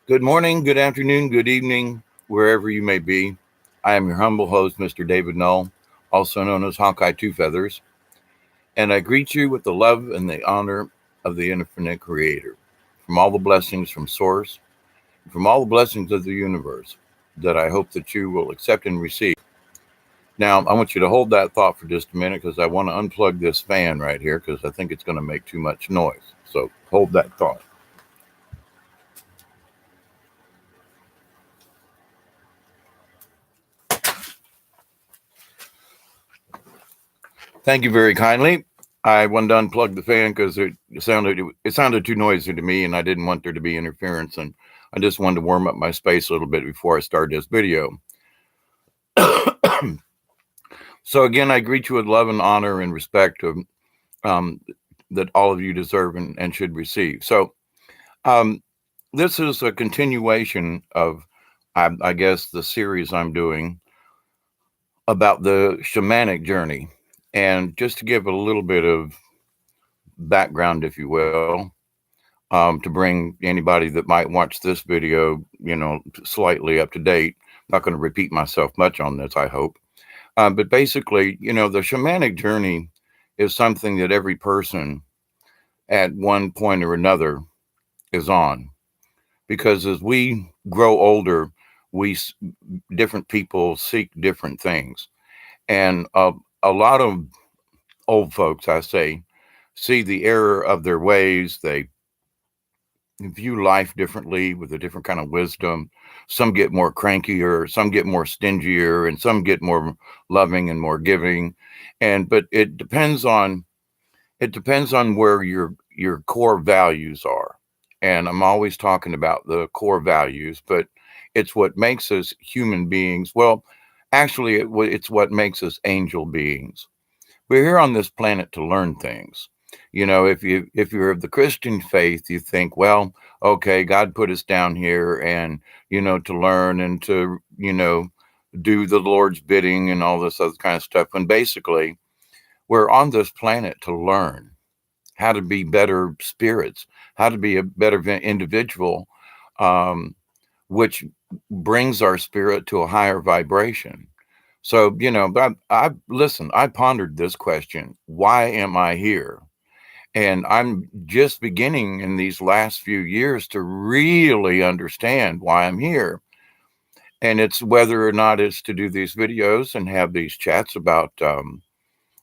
Good morning, good afternoon, good evening, wherever you may be. I am your humble host, Mr. David Null, also known as Hawkeye Two Feathers, and I greet you with the love and the honor of the infinite creator, from all the blessings from Source, from all the blessings of the universe that I hope that you will accept and receive. Now, I want you to hold that thought for just a minute because I want to unplug this fan right here because I think it's going to make too much noise. So hold that thought. Thank you very kindly. I wanted to unplug the fan because it sounded too noisy to me, and I didn't want there to be interference. And I just wanted to warm up my space a little bit before I started this video. So again, I greet you with love and honor and respect um, that all of you deserve and should receive. So um, this is a continuation of, I guess, the series I'm doing about the shamanic journey. And just to give a little bit of background, if you will, to bring anybody that might watch this video, slightly up to date. I'm not going to repeat myself much on this, I hope. But basically, the shamanic journey is something that every person at one point or another is on. Because as we grow older, we different people seek different things, and a lot of old folks, I say, see the error of their ways. They view life differently with a different kind of wisdom. Some get more crankier, some get more stingier, and some get more loving and more giving. And but it depends on where your core values are. And I'm always talking about the core values, but it's what makes us human beings. Well, actually, it's what makes us angel beings. We're here on this planet to learn things. If you're of the Christian faith, you think, well, okay, God put us down here and to learn and to do the Lord's bidding and all this other kind of stuff. When basically we're on this planet to learn how to be better spirits, how to be a better individual, um, which brings our spirit to a higher vibration. So, I listen, I pondered this question: why am I here? And I'm just beginning in these last few years to really understand why I'm here. And it's whether or not it's to do these videos and have these chats about the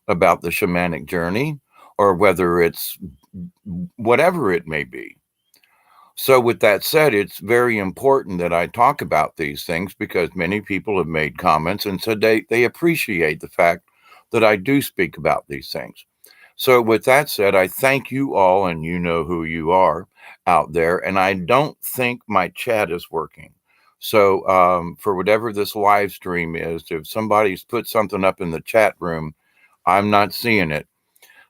shamanic journey, or whether it's whatever it may be. So, with that said, it's very important that I talk about these things because many people have made comments and said they appreciate the fact that I do speak about these things. So, with that said, I thank you all, and you know who you are out there. And I don't think my chat is working. So, for whatever this live stream is, if somebody's put something up in the chat room, I'm not seeing it.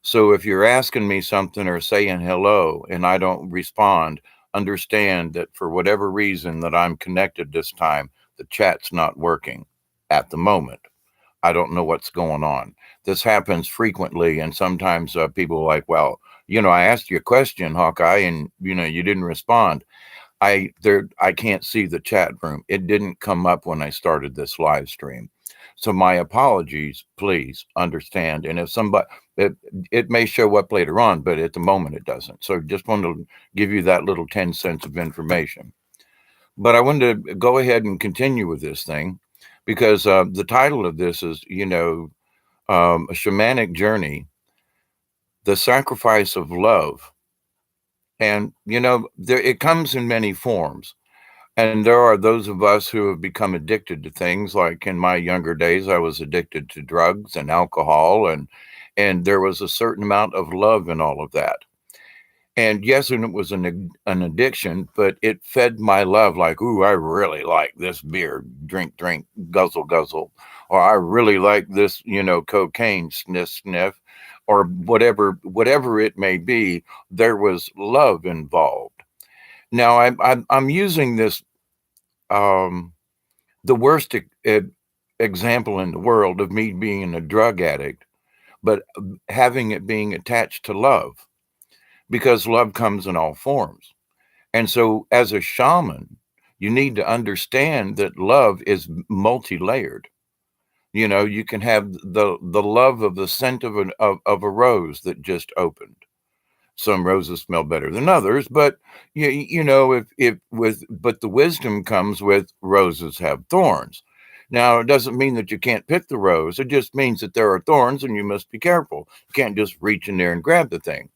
So if you're asking me something or saying hello and I don't respond, understand that for whatever reason that I'm connected this time, the chat's not working at the moment. I don't know what's going on. This happens frequently, and sometimes people are like, "Well, I asked you a question, Hawkeye, and you didn't respond." I can't see the chat room. It didn't come up when I started this live stream. So my apologies, please understand. And if somebody it may show up later on, but at the moment it doesn't. So just wanted to give you that little 10 cents of information. But I wanted to go ahead and continue with this thing because the title of this is, a shamanic journey, the sacrifice of love. And, it comes in many forms. And there are those of us who have become addicted to things. Like in my younger days, I was addicted to drugs and alcohol, and there was a certain amount of love in all of that. And yes, and it was an addiction, but it fed my love. Like, ooh, I really like this beer, drink, drink, guzzle, guzzle, or I really like this, cocaine, sniff, sniff, or whatever it may be. There was love involved. Now, I'm using this um, the worst example in the world of me being a drug addict, but having it being attached to love, because love comes in all forms. And so, as a shaman, you need to understand that love is multi-layered. You know, you can have the love of the scent of of a rose that just opened. Some roses smell better than others, but you know, if with but the wisdom comes with roses have thorns. Now, it doesn't mean that you can't pick the rose. It just means that there are thorns and you must be careful. You can't just reach in there and grab the thing.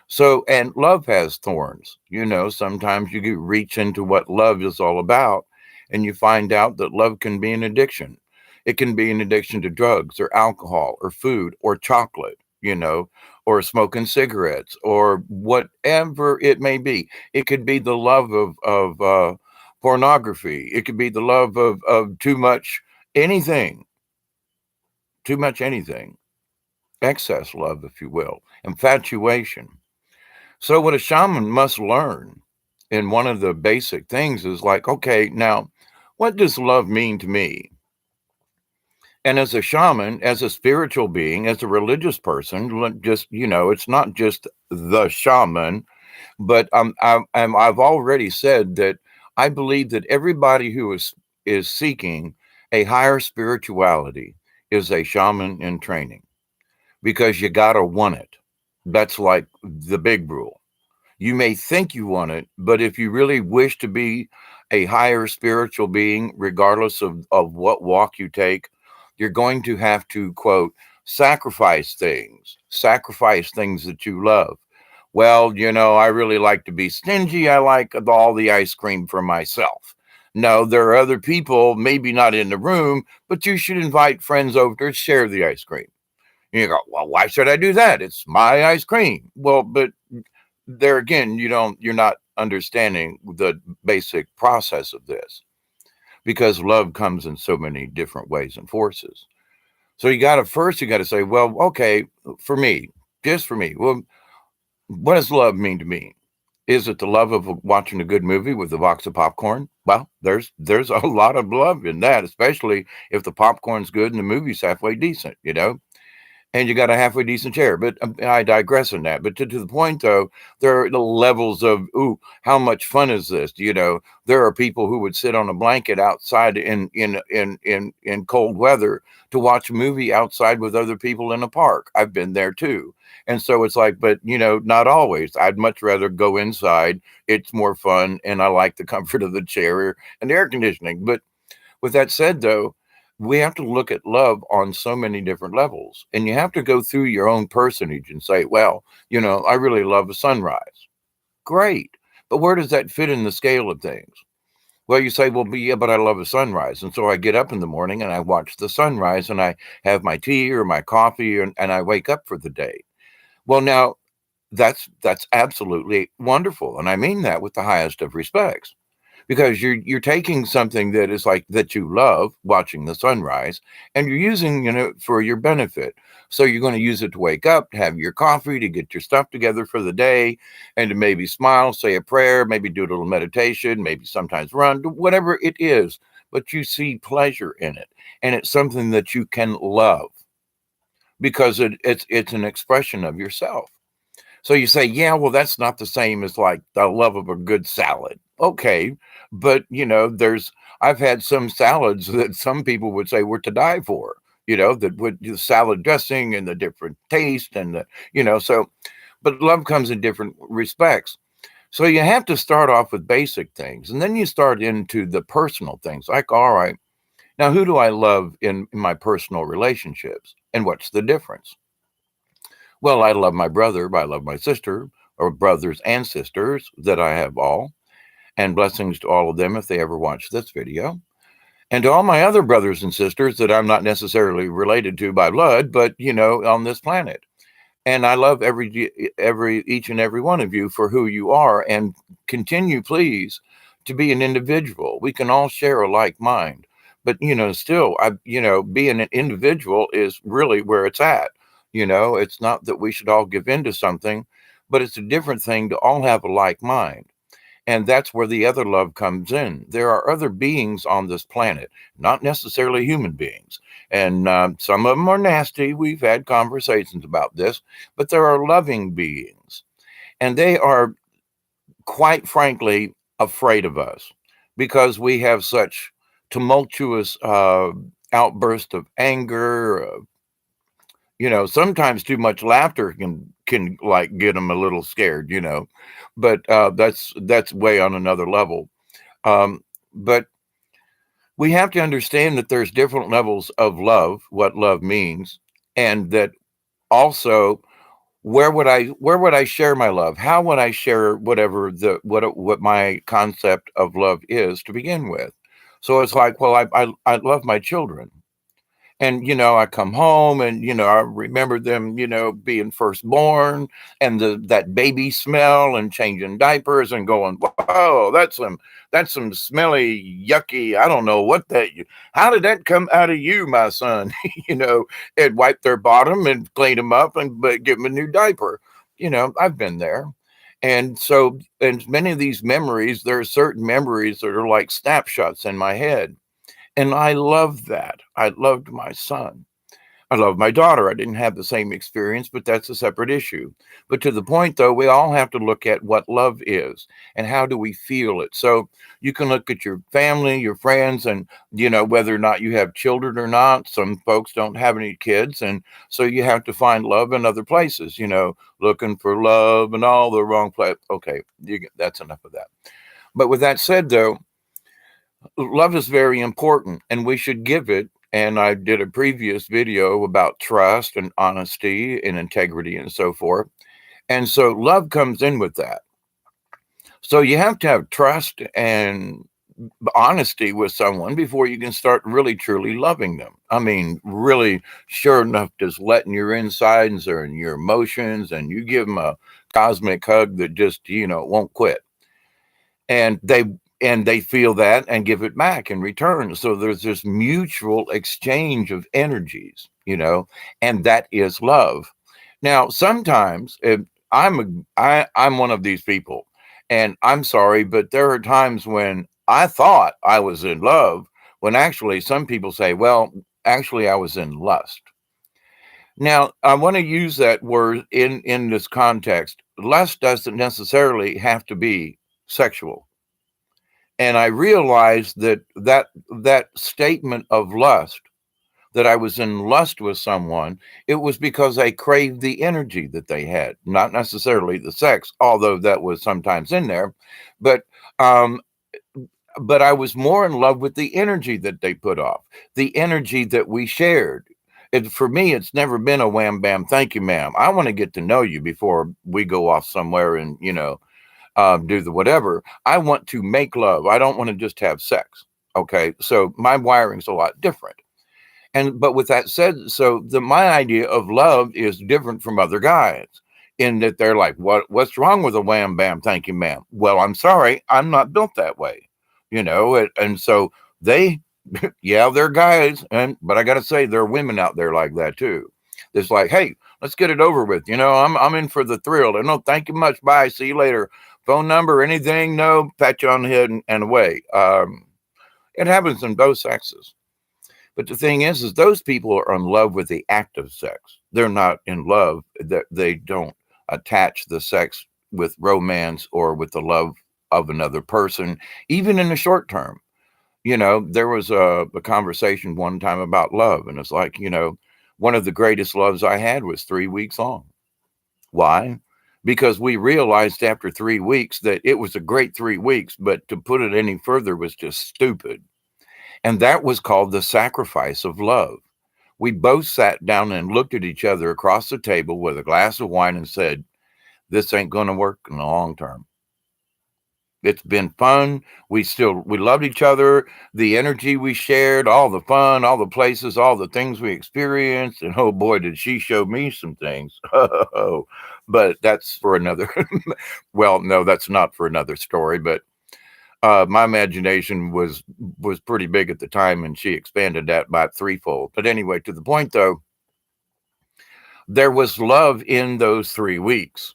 So, and love has thorns. You know, sometimes you get reach into what love is all about, and you find out that love can be an addiction. It can be an addiction to drugs or alcohol or food or chocolate, you know, or smoking cigarettes or whatever it may be. It could be the love of pornography. It could be the love of anything, too much anything, excess love, if you will, infatuation. So, what a shaman must learn, and one of the basic things is like, okay, now, what does love mean to me? And as a shaman, as a spiritual being, as a religious person, just, you know, it's not just the shaman, but I've already said that I believe that everybody who is seeking a higher spirituality is a shaman in training because you got to want it. That's like the big rule. You may think you want it, but if you really wish to be a higher spiritual being, regardless of what walk you take, you're going to have to, quote, sacrifice things that you love. Well, you know, I really like to be stingy. I like all the ice cream for myself. No, there are other people, maybe not in the room, but you should invite friends over to share the ice cream. And you go, well, why should I do that? It's my ice cream. Well, but there again, you're not understanding the basic process of this because love comes in so many different ways and forces. So you got to say, well, okay, for me, just for me, well, what does love mean to me? Is it the love of watching a good movie with a box of popcorn? Well, there's a lot of love in that, especially if the popcorn's good and the movie's halfway decent, you know? And you got a halfway decent chair. But I digress on that. But to the point, though, there are the levels of, ooh, how much fun is this? You know, there are people who would sit on a blanket outside in cold weather to watch a movie outside with other people in a park. I've been there too. And so it's like, but you know, not always. I'd much rather go inside. It's more fun, and I like the comfort of the chair and the air conditioning. But with that said, though, we have to look at love on so many different levels. And you have to go through your own personage and say, well, you know, I really love a sunrise. Great. But where does that fit in the scale of things? Well, you say, well, yeah, but I love a sunrise. And so I get up in the morning and I watch the sunrise and I have my tea or my coffee and I wake up for the day. Well, now that's absolutely wonderful. And I mean that with the highest of respects because you're taking something that is like that you love watching the sunrise and you're using it for your benefit. So you're going to use it to wake up, to have your coffee, to get your stuff together for the day, and to maybe smile, say a prayer, maybe do a little meditation, maybe sometimes run, whatever it is. But you see pleasure in it, and it's something that you can love because it's an expression of yourself. So you say, yeah, well, that's not the same as like the love of a good salad. Okay. But, you know, I've had some salads that some people would say were to die for, you know, that would the salad dressing and the different taste and so, but love comes in different respects. So you have to start off with basic things and then you start into the personal things like, all right, now who do I love in my personal relationships? And what's the difference? Well, I love my brother, I love my sister, or brothers and sisters that I have all, and blessings to all of them if they ever watch this video. And to all my other brothers and sisters that I'm not necessarily related to by blood, but on this planet. And I love each and every one of you for who you are, and continue, please, to be an individual. We can all share a like mind, but still, being an individual is really where it's at. It's not that we should all give in to something, but it's a different thing to all have a like mind. And that's where the other love comes in. There are other beings on this planet, not necessarily human beings. And some of them are nasty. We've had conversations about this, but there are loving beings. And they are quite frankly, afraid of us because we have such tumultuous outbursts of anger. Sometimes too much laughter can like get them a little scared, but that's way on another level. But we have to understand that there's different levels of love, what love means, and that also where would I share my love? How would I share whatever what my concept of love is to begin with? So it's like, well, I love my children. And, I come home and, I remember them, being firstborn and that baby smell and changing diapers and going, whoa, that's some smelly, yucky. I don't know how did that come out of you, my son? And wipe their bottom and clean them up and but give them a new diaper. I've been there. And so, and many of these memories, there are certain memories that are like snapshots in my head. And I loved that. I loved my son. I love my daughter. I didn't have the same experience, but that's a separate issue. But to the point, though, we all have to look at what love is and how do we feel it. So you can look at your family, your friends, and, whether or not you have children or not. Some folks don't have any kids. And so you have to find love in other places, looking for love in all the wrong place. Okay, that's enough of that. But with that said, though, love is very important and we should give it. And I did a previous video about trust and honesty and integrity and so forth. And so love comes in with that. So you have to have trust and honesty with someone before you can start really truly loving them. I mean, really sure enough, just letting your insides and your emotions and you give them a cosmic hug that just, won't quit. And they feel that and give it back in return. So there's this mutual exchange of energies, and that is love. Now, sometimes I'm one of these people, and I'm sorry, but there are times when I thought I was in love, when actually some people say, well, actually I was in lust. Now, I want to use that word in this context. Lust doesn't necessarily have to be sexual. And I realized that statement of lust, that I was in lust with someone, it was because I craved the energy that they had, not necessarily the sex, although that was sometimes in there. But um, but I was more in love with the energy that they put off, the energy that we shared. For me, it's never been a wham bam, thank you, ma'am. I want to get to know you before we go off somewhere and do the whatever. I want to make love. I don't want to just have sex. Okay. So my wiring's a lot different. But with that said, so my idea of love is different from other guys in that they're like, what's wrong with a wham bam? Thank you, ma'am. Well, I'm sorry. I'm not built that way, and so they, yeah, they're guys. But I got to say, there are women out there like that too. It's like, hey, let's get it over with. I'm in for the thrill. And no, thank you much. Bye. See you later. Phone number, anything? No, pat you on the head and away. It happens in both sexes. But the thing is those people are in love with the act of sex. They're not in love. They don't attach the sex with romance or with the love of another person, even in the short term. There was a conversation one time about love, and it's like, one of the greatest loves I had was 3 weeks long. Why? Because we realized after 3 weeks that it was a great 3 weeks, but to put it any further was just stupid. And that was called the sacrifice of love. We both sat down and looked at each other across the table with a glass of wine and said, this ain't going to work in the long term. It's been fun. We loved each other, the energy we shared, all the fun, all the places, all the things we experienced. And oh boy, did she show me some things. But that's for another. Well, no, that's not for another story. But my imagination was pretty big at the time, and she expanded that by threefold. But anyway, to the point though, there was love in those 3 weeks,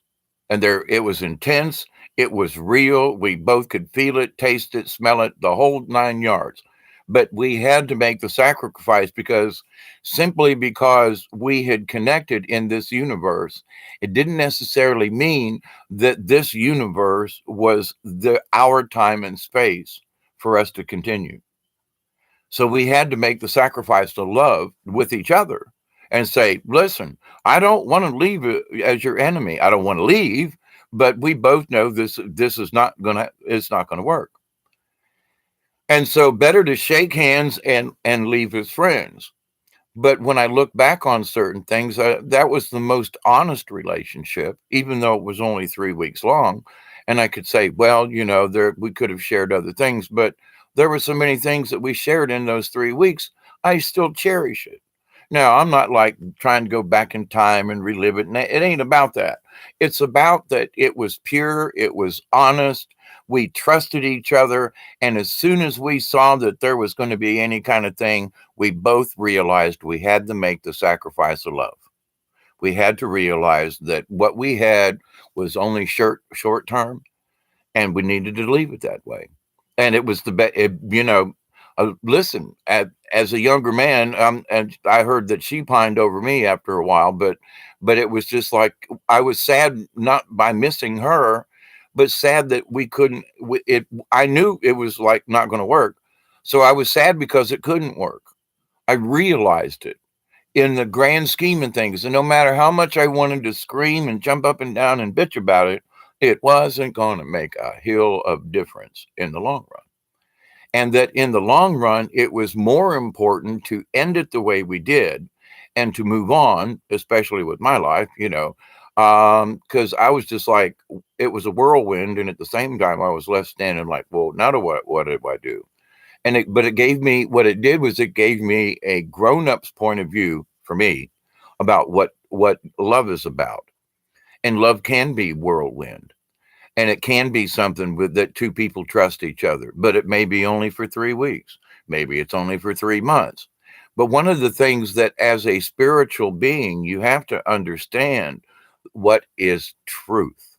and it was intense. It was real. We both could feel it, taste it, smell it, the whole 9 yards. but we had to make the sacrifice because simply because we had connected in this universe, it didn't necessarily mean that this universe was our time and space for us to continue. So we had to make the sacrifice to love with each other and say, listen, I don't want to leave as your enemy. I don't want to leave, but we both know this is not gonna it's not gonna work. And so better to shake hands and leave as friends. But when I look back on certain things, that was the most honest relationship, even though it was only 3 weeks long. And I could say, well, there we could have shared other things, but there were so many things that we shared in those 3 weeks. I still cherish it. Now, I'm not like trying to go back in time and relive it. It ain't about that. It's about that it was pure, it was honest. We trusted each other. And as soon as we saw that there was going to be any kind of thing, we both realized we had to make the sacrifice of love. We had to realize that what we had was only short term, and we needed to leave it that way. And it was the best, listen, as a younger man, and I heard that she pined over me after a while, but it was just like I was sad not by missing her, but sad that we couldn't. I knew it was like not going to work, so I was sad because it couldn't work. I realized it in the grand scheme of things, and no matter how much I wanted to scream and jump up and down and bitch about it, it wasn't going to make a hill of difference in the long run. And that in the long run, it was more important to end it the way we did and to move on, especially with my life, because I was just like, it was a whirlwind. And at the same time, I was left standing like, well, now what did I do? But it gave me, what it did was it gave me a grown-up's point of view for me about what love is about. And love can be whirlwind. And it can be something that two people trust each other, but it may be only for 3 weeks. Maybe it's only for 3 months. But one of the things that as a spiritual being, you have to understand what is truth.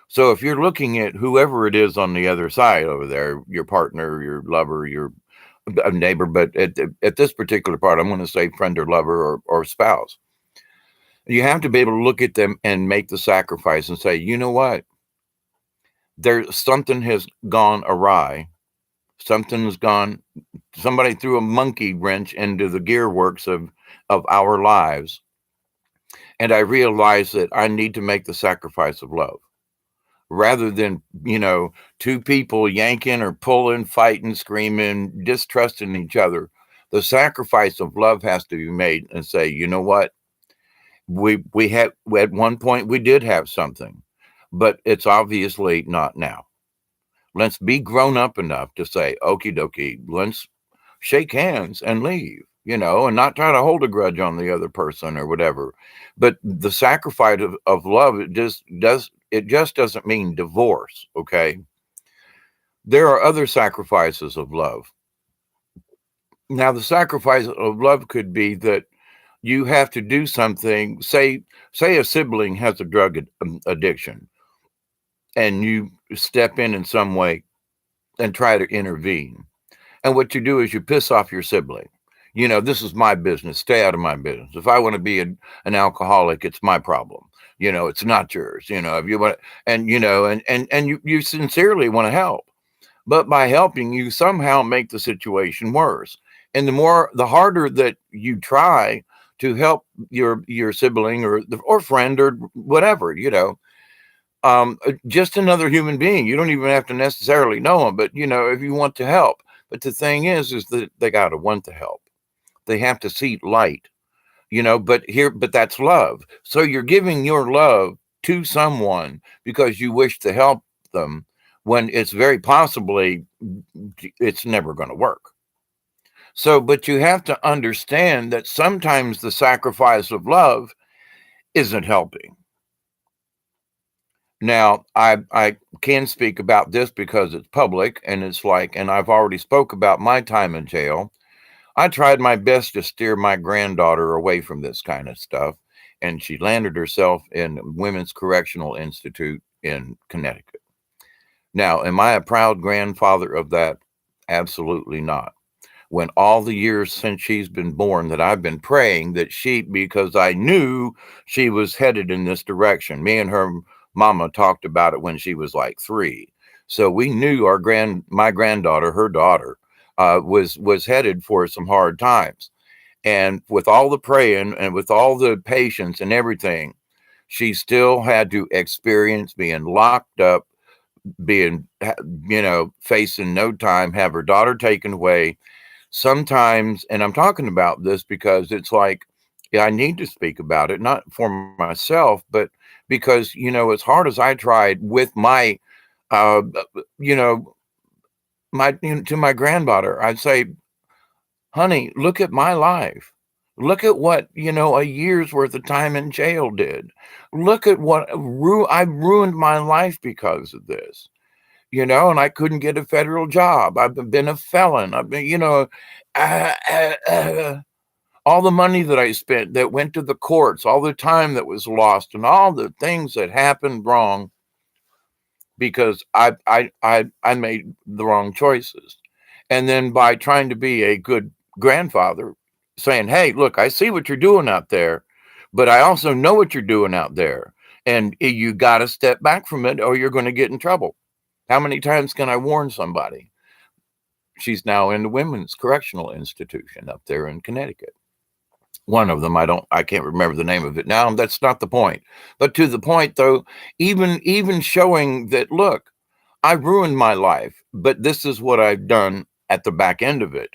So if you're looking at whoever it is on the other side over there, your partner, your lover, your neighbor, but at this particular part, I'm going to say friend or lover or spouse. You have to be able to look at them and make the sacrifice and say, you know what? Something has gone awry. Somebody threw a monkey wrench into the gearworks of our lives. And I realized that I need to make the sacrifice of love rather than, two people yanking or pulling, fighting, screaming, distrusting each other. The sacrifice of love has to be made and say, you know what? We had, at one point we did have something, but it's obviously not now. Let's be grown up enough to say, okie dokie, let's shake hands and leave, and not try to hold a grudge on the other person or whatever. But the sacrifice of love, it just doesn't mean divorce. Okay. There are other sacrifices of love. Now, the sacrifice of love could be that you have to do something. Say a sibling has a drug addiction and you step in some way and try to intervene. And what you do is you piss off your sibling. This is my business. Stay out of my business. If I want to be an alcoholic, it's my problem. It's not yours. If you want, and you sincerely want to help, but by helping, you somehow make the situation worse. And the harder that you try to help your sibling or friend or whatever, just another human being. You don't even have to necessarily know them, but if you want to help. But the thing is that they got to want to help. They have to see light, but that's love. So you're giving your love to someone because you wish to help them when it's very possibly it's never going to work. So, but you have to understand that sometimes the sacrifice of love isn't helping. Now, I can speak about this because it's public and and I've already spoke about my time in jail. I tried my best to steer my granddaughter away from this kind of stuff, and she landed herself in Women's Correctional Institute in Connecticut. Now, am I a proud grandfather of that? Absolutely not. when all the years since she's been born that I've been praying that because I knew she was headed in this direction. Me and her mama talked about it when she was like 3. So we knew my granddaughter, her daughter, was headed for some hard times. And with all the praying and with all the patience and everything, she still had to experience being locked up, being, facing no time, have her daughter taken away. Sometimes, and I'm talking about this because it's like, yeah, I need to speak about it, not for myself, but because, as hard as I tried with my, uh, you know, to my granddaughter, I'd say, honey, look at my life. Look at what, a year's worth of time in jail did. Look at what I ruined my life because of this, and I couldn't get a federal job. I've been a felon. I've been, uh, uh, uh, all the money that I spent that went to the courts, all the time that was lost, and all the things that happened wrong because I made the wrong choices. And then by trying to be a good grandfather, saying, "Hey, look, I see what you're doing out there, but I also know what you're doing out there, and you got to step back from it, or you're going to get in trouble." How many times can I warn somebody? She's now in the Women's Correctional Institution up there in Connecticut. One of them, I can't remember the name of it now. That's not the point. But to the point, though, even showing that, look, I ruined my life, but this is what I've done at the back end of it.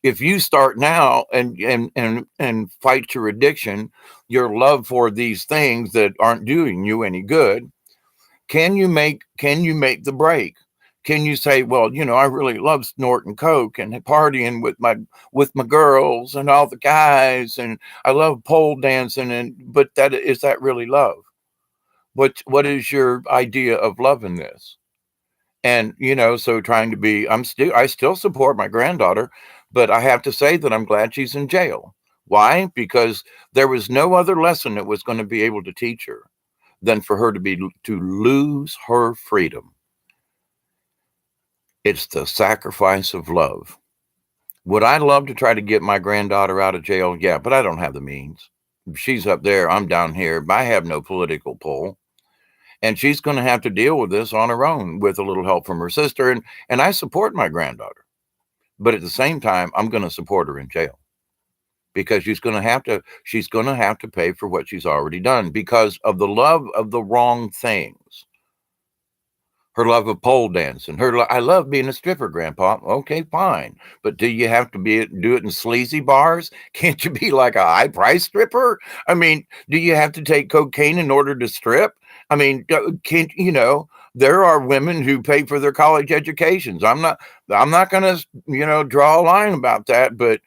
If you start now and fight your addiction, your love for these things that aren't doing you any good, can you make the break? Can you say, well, I really love snorting coke and partying with my girls and all the guys, and I love pole dancing, but is that really love? What is your idea of love in this? And so trying to be, I still support my granddaughter, but I have to say that I'm glad she's in jail. Why? Because there was no other lesson that was going to be able to teach her than for her to lose her freedom. It's the sacrifice of love. Would I love to try to get my granddaughter out of jail? Yeah, but I don't have the means. She's up there, I'm down here. I have no political pull. And she's going to have to deal with this on her own with a little help from her sister. And I support my granddaughter. But at the same time, I'm going to support her in jail because she's going to have to pay for what she's already done because of the love of the wrong things. Her love of pole dancing. I love being a stripper, Grandpa. Okay, fine. But do you have to do it in sleazy bars? Can't you be like a high price stripper? I mean, do you have to take cocaine in order to strip? I mean, can't there are women who pay for their college educations. I'm not going to draw a line about that, but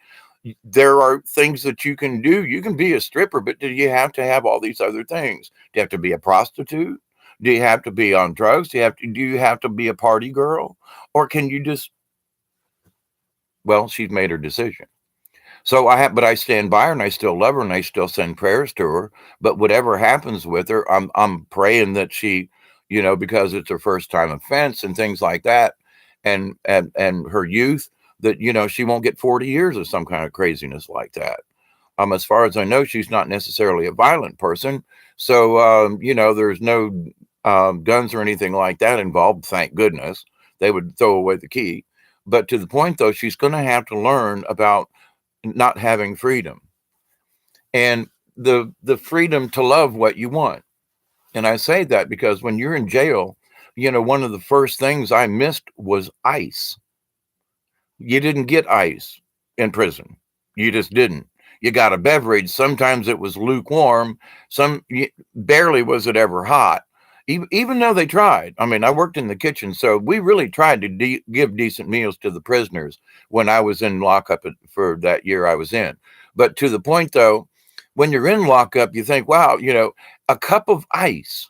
there are things that you can do. You can be a stripper, but do you have to have all these other things? Do you have to be a prostitute? Do you have to be on drugs? Do you have to be a party girl? Or can you just, well, she's made her decision. So but I stand by her and I still love her and I still send prayers to her. But whatever happens with her, I'm praying that she, because it's her first time offense and things like that, and her youth, that, she won't get 40 years of some kind of craziness like that. As far as I know, she's not necessarily a violent person. So, there's no guns or anything like that involved. Thank goodness. They would throw away the key. But to the point, though, she's going to have to learn about not having freedom and the freedom to love what you want. And I say that because when you're in jail, one of the first things I missed was ice. You didn't get ice in prison. You just didn't. You got a beverage. Sometimes it was lukewarm. Barely was it ever hot. Even though they tried. I mean, I worked in the kitchen, so we really tried to give decent meals to the prisoners when I was in lockup for that year I was in. But to the point, though, when you're in lockup, you think, wow, a cup of ice.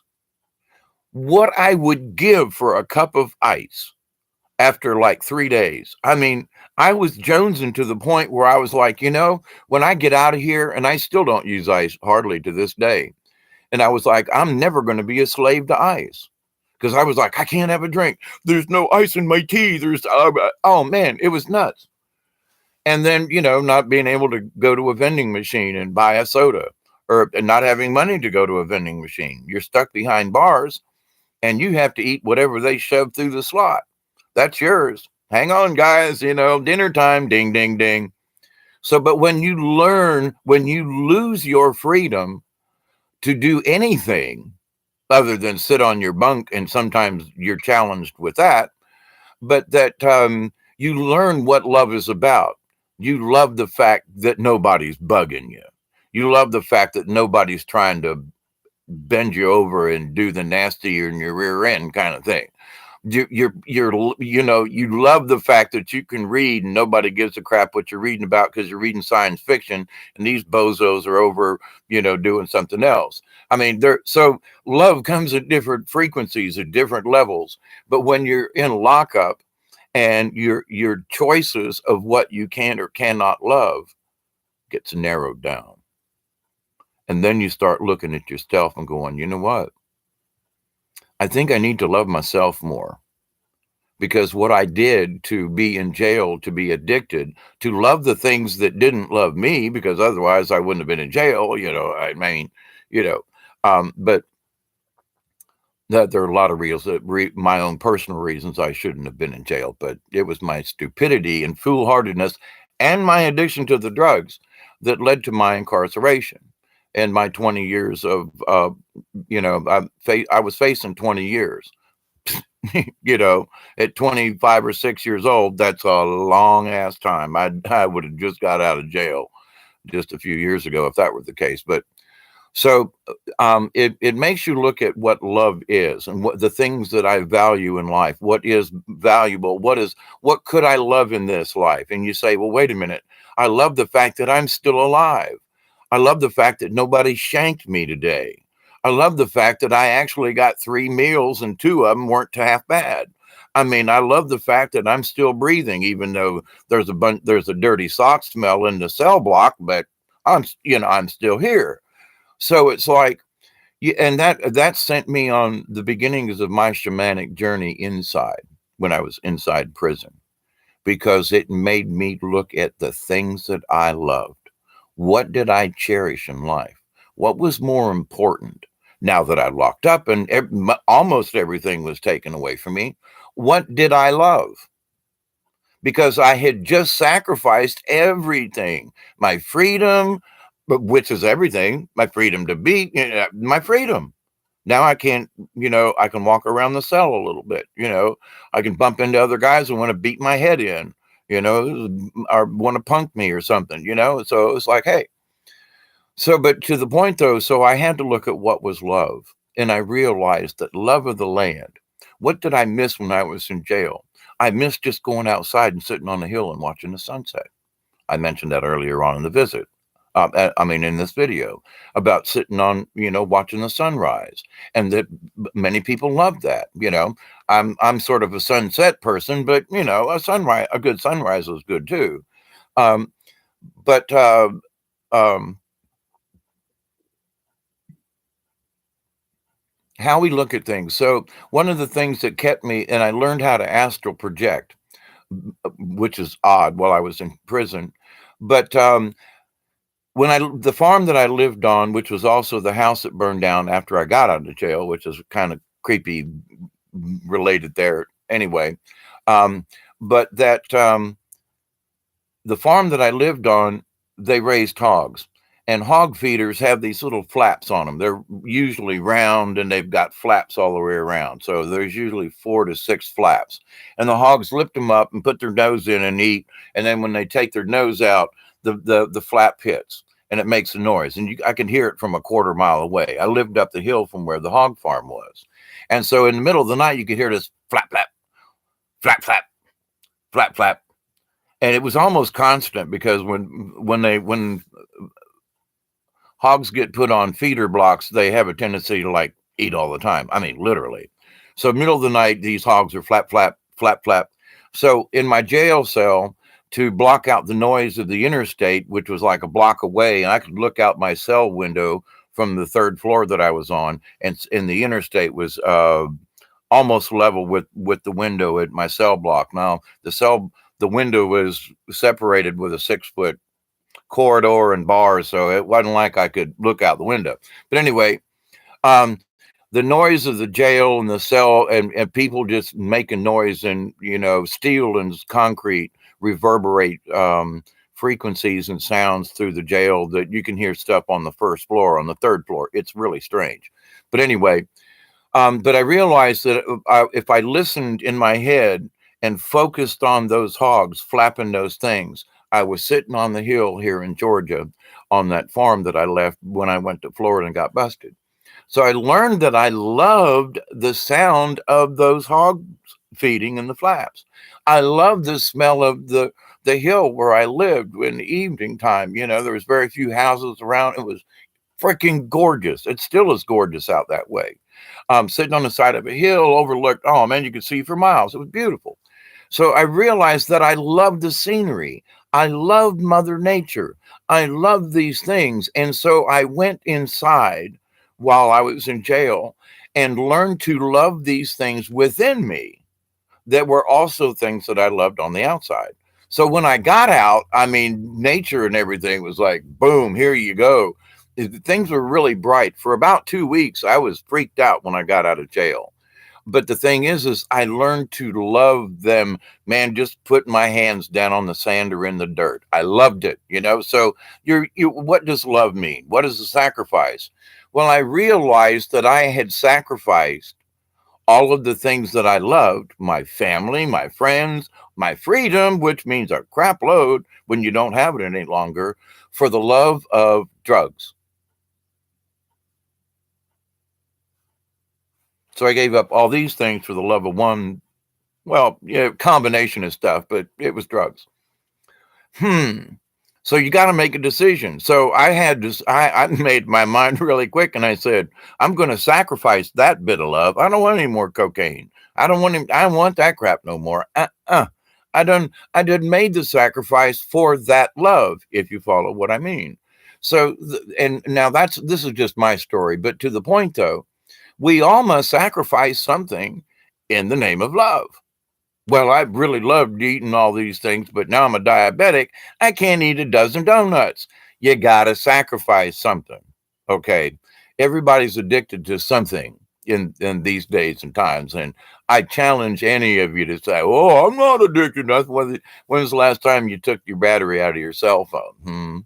What I would give for a cup of ice after like 3 days. I mean, I was jonesing to the point where I was like, when I get out of here, and I still don't use ice hardly to this day. And I was like, I'm never going to be a slave to ice. Because I was like, I can't have a drink. There's no ice in my tea. Oh man, it was nuts. And then, not being able to go to a vending machine and buy a soda, or not having money to go to a vending machine. You're stuck behind bars and you have to eat whatever they shove through the slot. That's yours. Hang on, guys, dinner time, ding, ding, ding. So, but when you lose your freedom to do anything other than sit on your bunk, and sometimes you're challenged with that, but that you learn what love is about. You love the fact that nobody's bugging you. You love the fact that nobody's trying to bend you over and do the nasty in your rear end kind of thing. You love the fact that you can read and nobody gives a crap what you're reading about because you're reading science fiction and these bozos are over, doing something else. I mean, so love comes at different frequencies, at different levels. But when you're in lockup and your choices of what you can or cannot love gets narrowed down. And then you start looking at yourself and going, you know what? I think I need to love myself more, because what I did to be in jail, to be addicted, to love the things that didn't love me, because otherwise I wouldn't have been in jail, I mean, but that there are a lot of reasons, my own personal reasons I shouldn't have been in jail, but it was my stupidity and foolhardiness and my addiction to the drugs that led to my incarceration. And my 20 years of, I was facing 20 years, at 25 or 6 years old. That's a long ass time. I would have just got out of jail just a few years ago if that were the case. But so it makes you look at what love is and what the things that I value in life, what is valuable, what could I love in this life? And you say, well, wait a minute. I love the fact that I'm still alive. I love the fact that nobody shanked me today. I love the fact that I actually got 3 meals and 2 of them weren't half bad. I mean, I love the fact that I'm still breathing, even though there's a dirty sock smell in the cell block, but I'm still here. So it's like, and that sent me on the beginnings of my shamanic journey inside, when I was inside prison, because it made me look at the things that I loved. What did I cherish in life? What was more important? Now that I locked up and almost everything was taken away from me, what did I love? Because I had just sacrificed everything, my freedom, which is everything, my freedom to be, my freedom. Now I can't, I can walk around the cell a little bit, I can bump into other guys who want to beat my head in, or want to punk me or something, so it's like, hey. So, but to the point though, so I had to look at what was love. And I realized that love of the land. What did I miss when I was in jail? I missed just going outside and sitting on the hill and watching the sunset. I mentioned that earlier on in the visit. In this video about sitting on, watching the sunrise, and that many people love that. I'm sort of a sunset person, but a good sunrise is good too. But how we look at things. So one of the things that kept me, and I learned how to astral project, which is odd while I was in prison, but the farm that I lived on, which was also the house that burned down after I got out of jail, which is kind of creepy related there anyway. But that the farm that I lived on, they raised hogs, and hog feeders have these little flaps on them. They're usually round and they've got flaps all the way around. So there's usually 4 to 6 flaps, and the hogs lift them up and put their nose in and eat. And then when they take their nose out, the flap hits and it makes a noise, and I can hear it from a quarter mile away. I lived up the hill from where the hog farm was. And so in the middle of the night, you could hear this flap, flap, flap, flap, flap, flap. And it was almost constant, because when hogs get put on feeder blocks, they have a tendency to eat all the time. I mean, literally. So middle of the night, these hogs are flap, flap, flap, flap. So in my jail cell, to block out the noise of the interstate, which was like a block away, and I could look out my cell window from the 3rd floor that I was on, and the interstate was almost level with the window at my cell block. Now the the window was separated with a 6 foot corridor and bars, so it wasn't like I could look out the window. But anyway, um, the noise of the jail and the cell and people just making noise, and steel and concrete reverberate frequencies and sounds through the jail that you can hear stuff on the first floor, on the third floor. It's really strange. But anyway, but I realized that if I listened in my head and focused on those hogs flapping those things, I was sitting on the hill here in Georgia on that farm that I left when I went to Florida and got busted. So I learned that I loved the sound of those hogs feeding in the flaps. I loved the smell of the hill where I lived in the evening time. There was very few houses around. It was freaking gorgeous. It still is gorgeous out that way. Sitting on the side of a hill overlooked, oh man, you could see for miles. It was beautiful. So I realized that I loved the scenery. I loved Mother Nature. I loved these things. And so I went inside while I was in jail and learned to love these things within me that were also things that I loved on the outside. So when I got out, I mean, nature and everything was like, boom, here you go. Things were really bright. For about 2 weeks, I was freaked out when I got out of jail. But the thing is I learned to love them, man, just putting my hands down on the sand or in the dirt. I loved it, So what does love mean? What is a sacrifice? Well, I realized that I had sacrificed all of the things that I loved, my family, my friends, my freedom, which means a crap load when you don't have it any longer, for the love of drugs. So I gave up all these things for the love of one, well, combination of stuff, but it was drugs. So you got to make a decision. So I had to, I made my mind really quick, and I said, I'm going to sacrifice that bit of love. I don't want any more cocaine. I don't want that crap no more. I done made the sacrifice for that love, if you follow what I mean. So, and now this is just my story, but to the point though, we all must sacrifice something in the name of love. Well, I really loved eating all these things, but now I'm a diabetic. I can't eat a dozen donuts. You got to sacrifice something. Okay. Everybody's addicted to something in these days and times. And I challenge any of you to say, oh, I'm not addicted. When was the last time you took your battery out of your cell phone?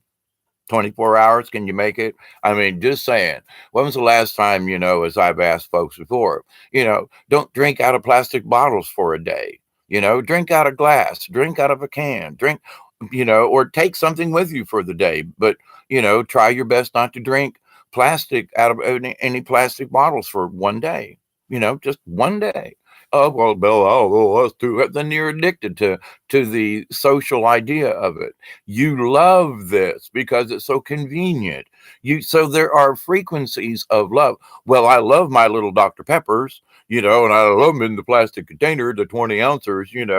24 hours, can you make it? I mean, just saying. When was the last time, as I've asked folks before, don't drink out of plastic bottles for a day. Drink out of glass, drink out of a can, drink, or take something with you for the day. But, try your best not to drink plastic out of any plastic bottles for one day, just one day. Oh, well, Bill, that's too. Then you're addicted to the social idea of it. You love this because it's so convenient. So there are frequencies of love. Well, I love my little Dr. Peppers, and I love them in the plastic container, the 20 ounces, and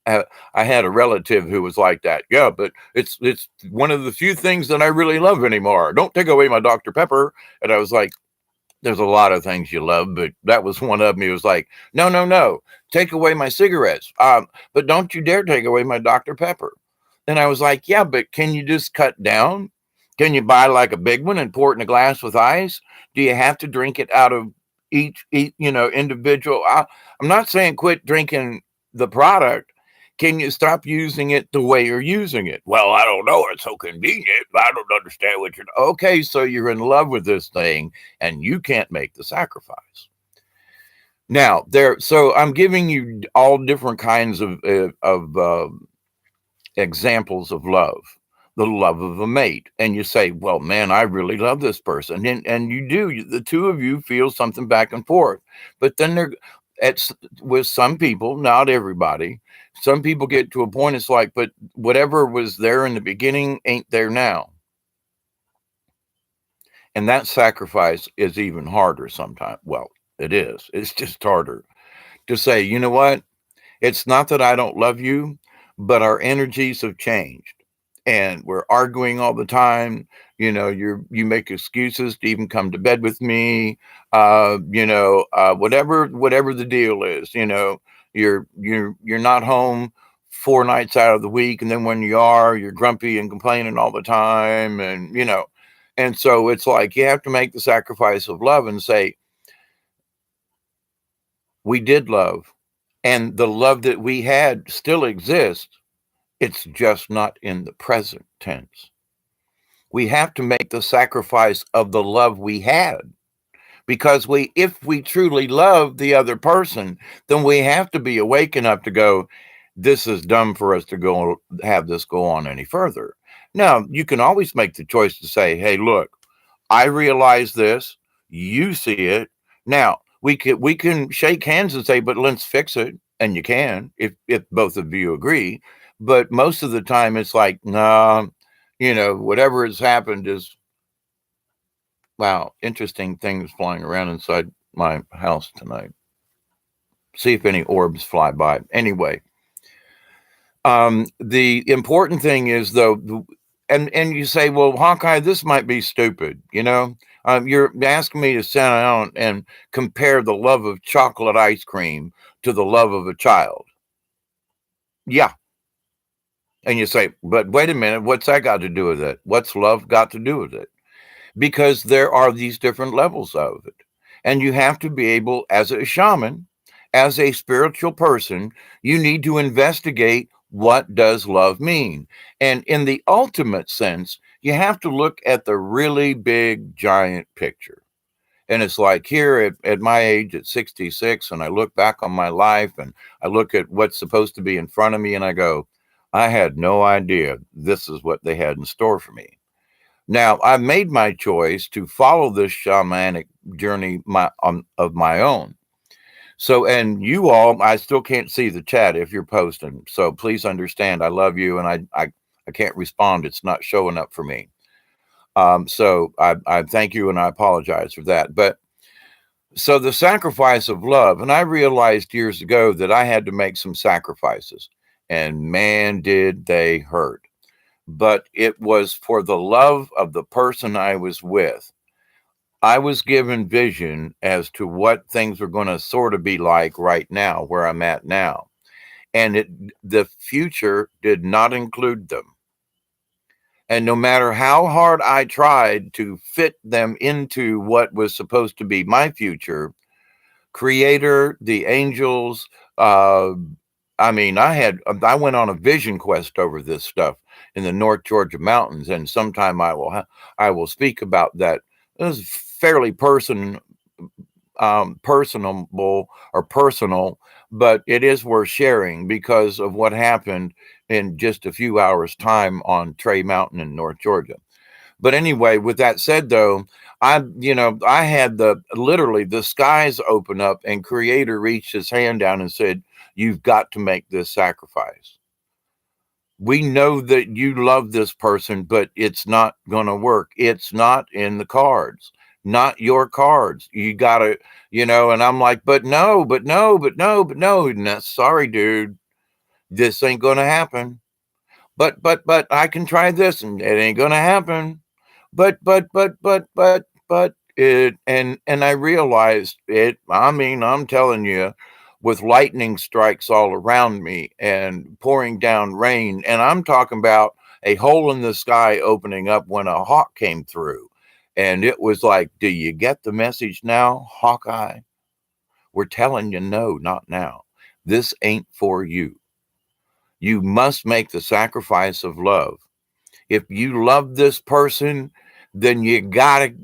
I had a relative who was like that. Yeah, but it's one of the few things that I really love anymore. Don't take away my Dr. Pepper. And I was like, there's a lot of things you love, but that was one of them. He was like, no, take away my cigarettes. But don't you dare take away my Dr. Pepper. And I was like, yeah, but can you just cut down? Can you buy like a big one and pour it in a glass with ice? Do you have to drink it out of each individual? I'm not saying quit drinking the product. Can you stop using it the way you're using it? Well, I don't know. It's so convenient. I don't understand what you're. Okay, so you're in love with this thing and you can't make the sacrifice. Now, so I'm giving you all different kinds of examples of love. The love of a mate. And you say, well, man, I really love this person. And you do. The two of you feel something back and forth. But then with some people, not everybody, some people get to a point, it's like, but whatever was there in the beginning ain't there now. And that sacrifice is even harder sometimes. Well, it is. It's just harder to say, you know what? It's not that I don't love you, but our energies have changed. And we're arguing all the time. You make excuses to even come to bed with me. Whatever the deal is, You're not home 4 nights out of the week, and then when you are, you're grumpy and complaining all the time, and and so it's like you have to make the sacrifice of love and say, we did love, and the love that we had still exists. It's just not in the present tense. We have to make the sacrifice of the love we had, because if we truly love the other person, then we have to be awake enough to go, this is dumb for us to go have this go on any further. Now, you can always make the choice to say, hey, look, I realize this, you see it. Now, we can shake hands and say, but let's fix it. And you can, if both of you agree. But most of the time it's like, nah, whatever has happened is, wow, interesting things flying around inside my house tonight. See if any orbs fly by. Anyway, the important thing is, though, and you say, well, Hawkeye, this might be stupid, you're asking me to sit down and compare the love of chocolate ice cream to the love of a child. Yeah. And you say, but wait a minute, what's that got to do with it? What's love got to do with it? Because there are these different levels of it. And you have to be able, as a shaman, as a spiritual person, you need to investigate, what does love mean? And in the ultimate sense, you have to look at the really big, giant picture. And it's like here at my age, at 66, and I look back on my life and I look at what's supposed to be in front of me and I go, I had no idea this is what they had in store for me. Now, I've made my choice to follow this shamanic journey of my own. So, and you all, I still can't see the chat if you're posting. So please understand, I love you, and I can't respond. It's not showing up for me. So I thank you, and I apologize for that. But so the sacrifice of love, and I realized years ago that I had to make some sacrifices, and man, did they hurt. But it was for the love of the person I was with. I was given vision as to what things were going to sort of be like right now, where I'm at now. And the future did not include them. And no matter how hard I tried to fit them into what was supposed to be my future, Creator, the angels, I mean, I went on a vision quest over this stuff in the North Georgia mountains, and sometime I will speak about that. It was fairly personable or personal, but it is worth sharing because of what happened in just a few hours' time on Trey Mountain in North Georgia. But anyway, with that said, though, I had literally the skies open up and Creator reached his hand down and said, you've got to make this sacrifice. We know that you love this person, but it's not going to work. It's not in the cards, not your cards. You got to, and I'm like, but no, but no, but no, but no. And sorry, dude, this ain't going to happen. But I can try this and it ain't going to happen. But it, and I realized it. I mean, I'm telling you, with lightning strikes all around me and pouring down rain, and I'm talking about a hole in the sky opening up when a hawk came through, and it was like, do you get the message now, Hawkeye? We're telling you, no, not now. This ain't for you. You must make the sacrifice of love. If you love this person, then you gotta,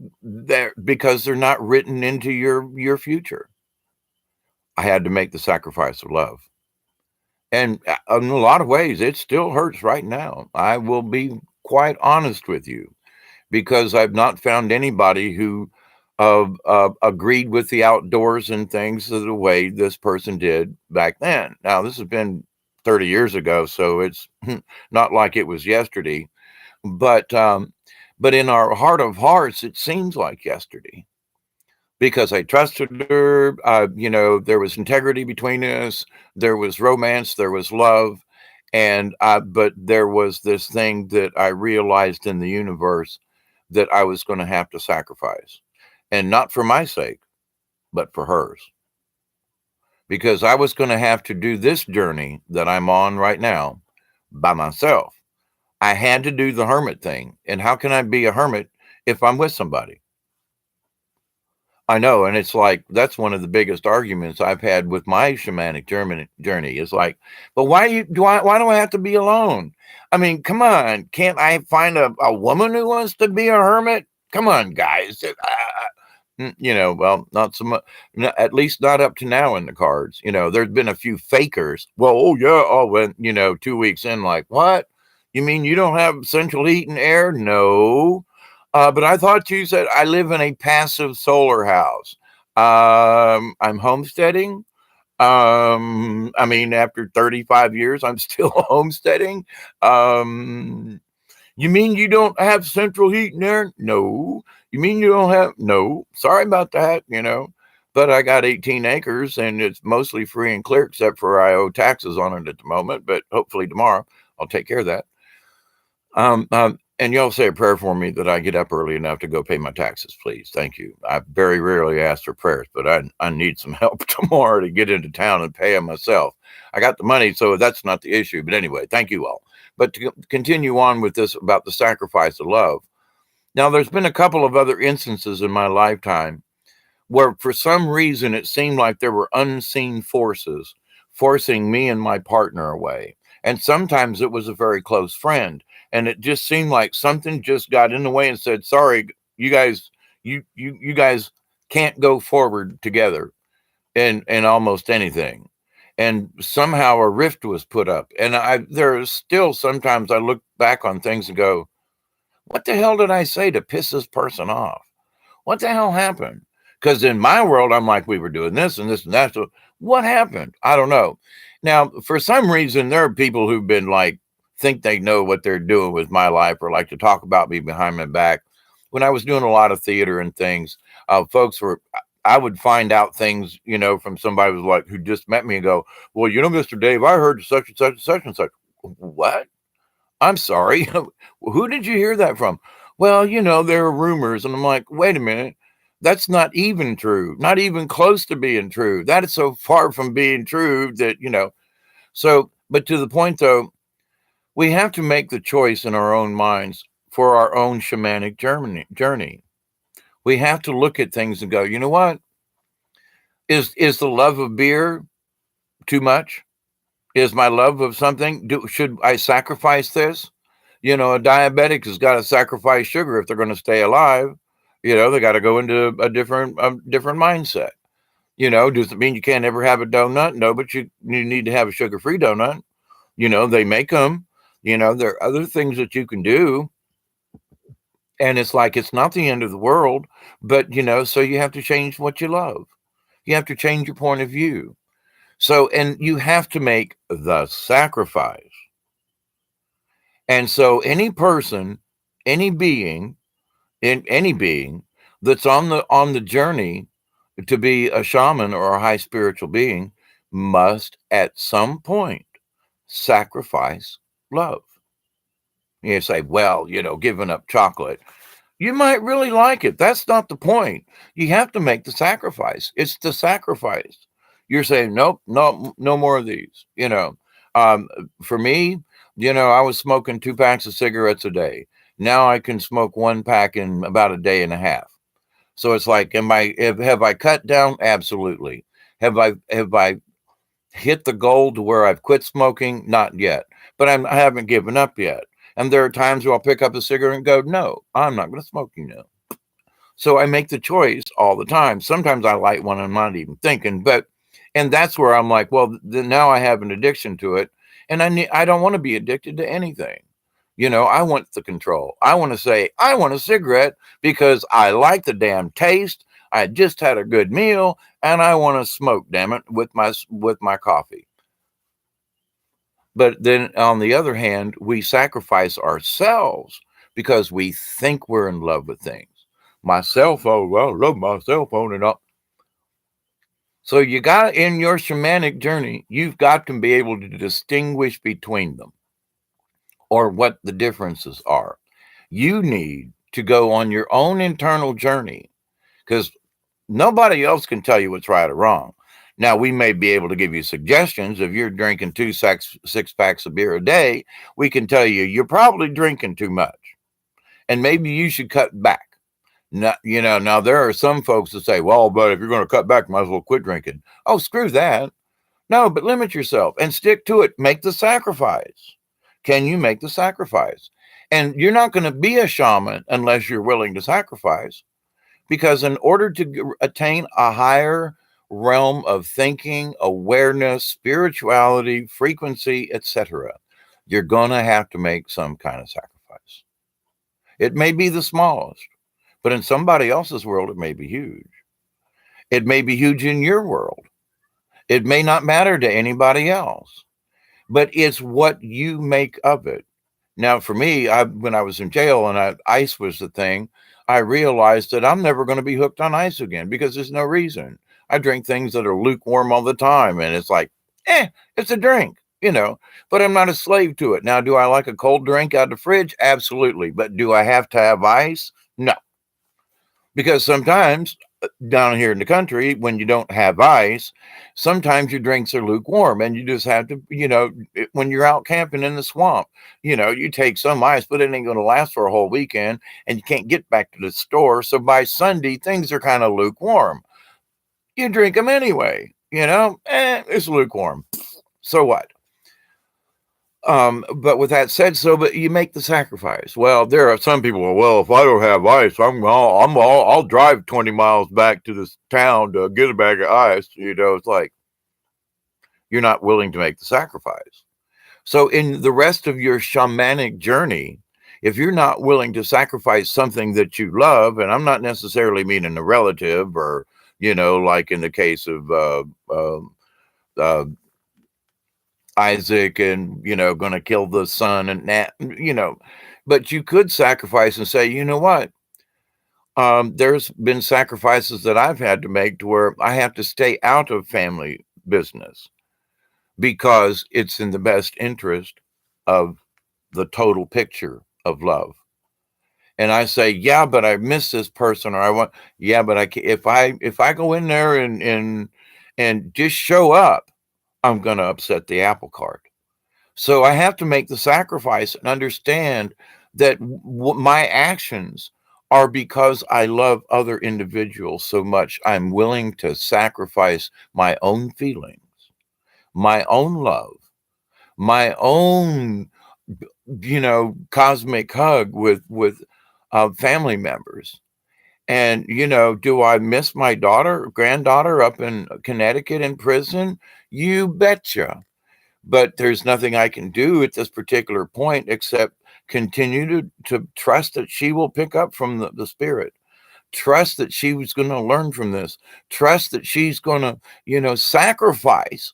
because they're not written into your future. I had to make the sacrifice of love. And in a lot of ways, it still hurts right now. I will be quite honest with you, because I've not found anybody who agreed with the outdoors and things the way this person did back then. Now, this has been 30 years ago, so it's not like it was yesterday. But in our heart of hearts, it seems like yesterday, because I trusted her. There was integrity between us. There was romance. There was love. But there was this thing that I realized in the universe that I was going to have to sacrifice, and not for my sake, but for hers. because I was going to have to do this journey that I'm on right now by myself. I had to do the hermit thing. And how can I be a hermit if I'm with somebody? I know. And it's like, that's one of the biggest arguments I've had with my shamanic journey is like, but why do I have to be alone? I mean, come on. Can't I find a woman who wants to be a hermit? Come on, guys. Well, not so much, at least not up to now in the cards. There's been a few fakers. Well, oh, yeah. Oh, when, 2 weeks in, like, what? You mean you don't have central heat and air? No. But I thought you said I live in a passive solar house. I'm homesteading. I mean, after 35 years, I'm still homesteading. You mean you don't have central heat and air? No. You mean you don't have? No. Sorry about that, But I got 18 acres and it's mostly free and clear, except for I owe taxes on it at the moment. But hopefully tomorrow I'll take care of that. And y'all say a prayer for me that I get up early enough to go pay my taxes, please. Thank you. I very rarely ask for prayers, but I need some help tomorrow to get into town and pay them myself. I got the money, so that's not the issue. But anyway, thank you all. But to continue on with this about the sacrifice of love. Now, there's been a couple of other instances in my lifetime where for some reason it seemed like there were unseen forces forcing me and my partner away. And sometimes it was a very close friend. And it just seemed like something just got in the way and said, sorry, you guys, you guys can't go forward together in almost anything. And somehow a rift was put up. And there's still sometimes I look back on things and go, what the hell did I say to piss this person off? What the hell happened? Because in my world, I'm like, we were doing this and this and that. So what happened? I don't know. Now, for some reason, there are people who've been like, think they know what they're doing with my life or like to talk about me behind my back. When I was doing a lot of theater and things, I would find out things, from somebody who just met me and go, well, Mr. Dave, I heard such and such and such and such. What? I'm sorry. Who did you hear that from? Well, there are rumors. And I'm like, wait a minute. That's not even true. Not even close to being true. That is so far from being true that, So, but to the point though, we have to make the choice in our own minds for our own shamanic journey. We have to look at things and go, you know what? Is the love of beer too much? Is my love of something? Should I sacrifice this? A diabetic has got to sacrifice sugar if they're going to stay alive. They got to go into a different mindset. Does it mean you can't ever have a donut? No, but you need to have a sugar-free donut. They make them. There are other things that you can do. And it's like, it's not the end of the world, but, so you have to change what you love. You have to change your point of view. So, and you have to make the sacrifice. And so any person, any being that's on the journey to be a shaman or a high spiritual being must at some point sacrifice love. You say, well, giving up chocolate. You might really like it. That's not the point. You have to make the sacrifice. It's the sacrifice. You're saying, nope, no more of these. For me, I was smoking 2 packs of cigarettes a day. Now I can smoke 1 pack in about a day and a half. So it's like, have I cut down? Absolutely. Have I hit the goal to where I've quit smoking? Not yet, but I haven't given up yet. And there are times where I'll pick up a cigarette and go, no, I'm not going to smoke So I make the choice all the time. Sometimes I light one, I'm not even thinking, and that's where I'm like, well, now I have an addiction to it. And I don't want to be addicted to anything. I want the control. I want to say, I want a cigarette because I like the damn taste. I just had a good meal and I want to smoke, damn it, with my coffee. But then on the other hand, we sacrifice ourselves because we think we're in love with things. My cell phone, well, I love my cell phone and all. So you got, in your shamanic journey, you've got to be able to distinguish between them or what the differences are. You need to go on your own internal journey because nobody else can tell you what's right or wrong. Now, we may be able to give you suggestions. If you're drinking six packs of beer a day, we can tell you you're probably drinking too much and maybe you should cut back. Now, now there are some folks that say, well, but if you're going to cut back, might as well quit drinking. Oh, screw that. No, but limit yourself and stick to it. Make the sacrifice. Can you make the sacrifice? And you're not going to be a shaman unless you're willing to sacrifice, because in order to attain a higher realm of thinking, awareness, spirituality, frequency, etc., you're going to have to make some kind of sacrifice. It may be the smallest, but in somebody else's world, it may be huge. It may be huge in your world. It may not matter to anybody else, but it's what you make of it. Now, for me, when I was in jail and ice was the thing, I realized that I'm never going to be hooked on ice again because there's no reason. I drink things that are lukewarm all the time, and it's like, it's a drink, but I'm not a slave to it. Now, do I like a cold drink out of the fridge? Absolutely. But do I have to have ice? No. Because sometimes down here in the country, when you don't have ice, sometimes your drinks are lukewarm and you just have to, when you're out camping in the swamp, you take some ice, but it ain't going to last for a whole weekend and you can't get back to the store. So by Sunday, things are kind of lukewarm. You drink them anyway, it's lukewarm. So what? But with that said, but you make the sacrifice. Well, there are some people. Well, if I don't have ice, I'll drive 20 miles back to this town to get a bag of ice. It's like you're not willing to make the sacrifice. So in the rest of your shamanic journey, if you're not willing to sacrifice something that you love, and I'm not necessarily meaning a relative or like in the case of Isaac and, going to kill the son and that, but you could sacrifice and say, you know what? There's been sacrifices that I've had to make to where I have to stay out of family business because it's in the best interest of the total picture of love. And I say, yeah, but I miss this person, or but I can, if I go in there and just show up, I'm going to upset the apple cart. So I have to make the sacrifice and understand that my actions are because I love other individuals so much. I'm willing to sacrifice my own feelings, my own love, my own, cosmic hug with family members. And, do I miss my granddaughter up in Connecticut in prison? You betcha. But there's nothing I can do at this particular point except continue to trust that she will pick up from the spirit. Trust that she was going to learn from this. Trust that she's going to, sacrifice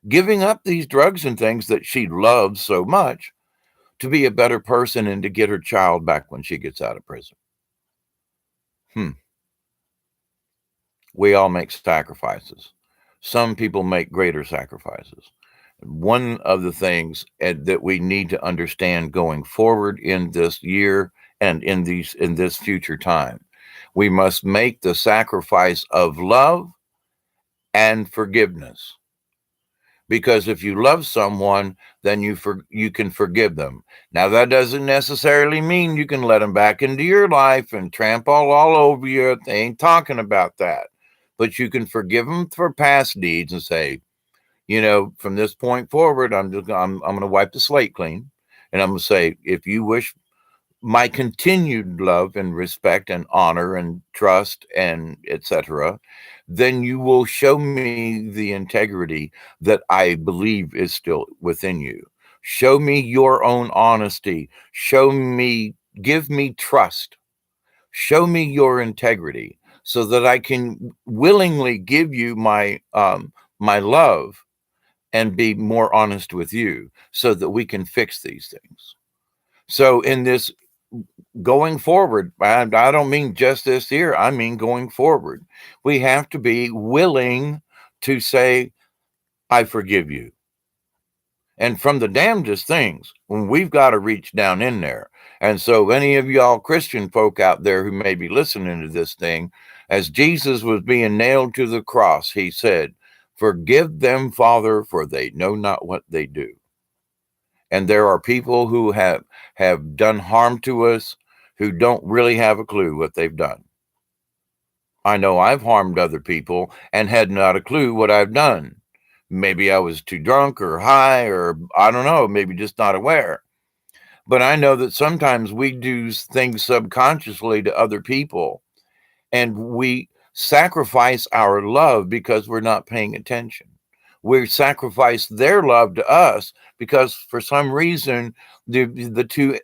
giving up these drugs and things that she loves so much to be a better person and to get her child back when she gets out of prison. We all make sacrifices. Some people make greater sacrifices. One of the things that we need to understand going forward in this year and in this future time, we must make the sacrifice of love and forgiveness. Because if you love someone, then you can forgive them. Now, that doesn't necessarily mean you can let them back into your life and trample all over you. They ain't talking about that. But you can forgive them for past deeds and say, from this point forward, I'm going to wipe the slate clean. And I'm going to say, if you wish my continued love and respect and honor and trust and etc., then you will show me the integrity that I believe is still within you. Show me your own honesty. Give me trust. Show me your integrity so that I can willingly give you my love and be more honest with you so that we can fix these things. So in this going forward, I don't mean just this year, I mean going forward, we have to be willing to say, I forgive you. And from the damnedest things, when we've got to reach down in there. And so any of y'all Christian folk out there who may be listening to this thing, as Jesus was being nailed to the cross, he said, Forgive them, Father, for they know not what they do. And there are people who have done harm to us who don't really have a clue what they've done. I know I've harmed other people and had not a clue what I've done. Maybe I was too drunk or high, or I don't know, maybe just not aware. But I know that sometimes we do things subconsciously to other people, and we sacrifice our love because we're not paying attention. We sacrifice their love to us because for some reason the two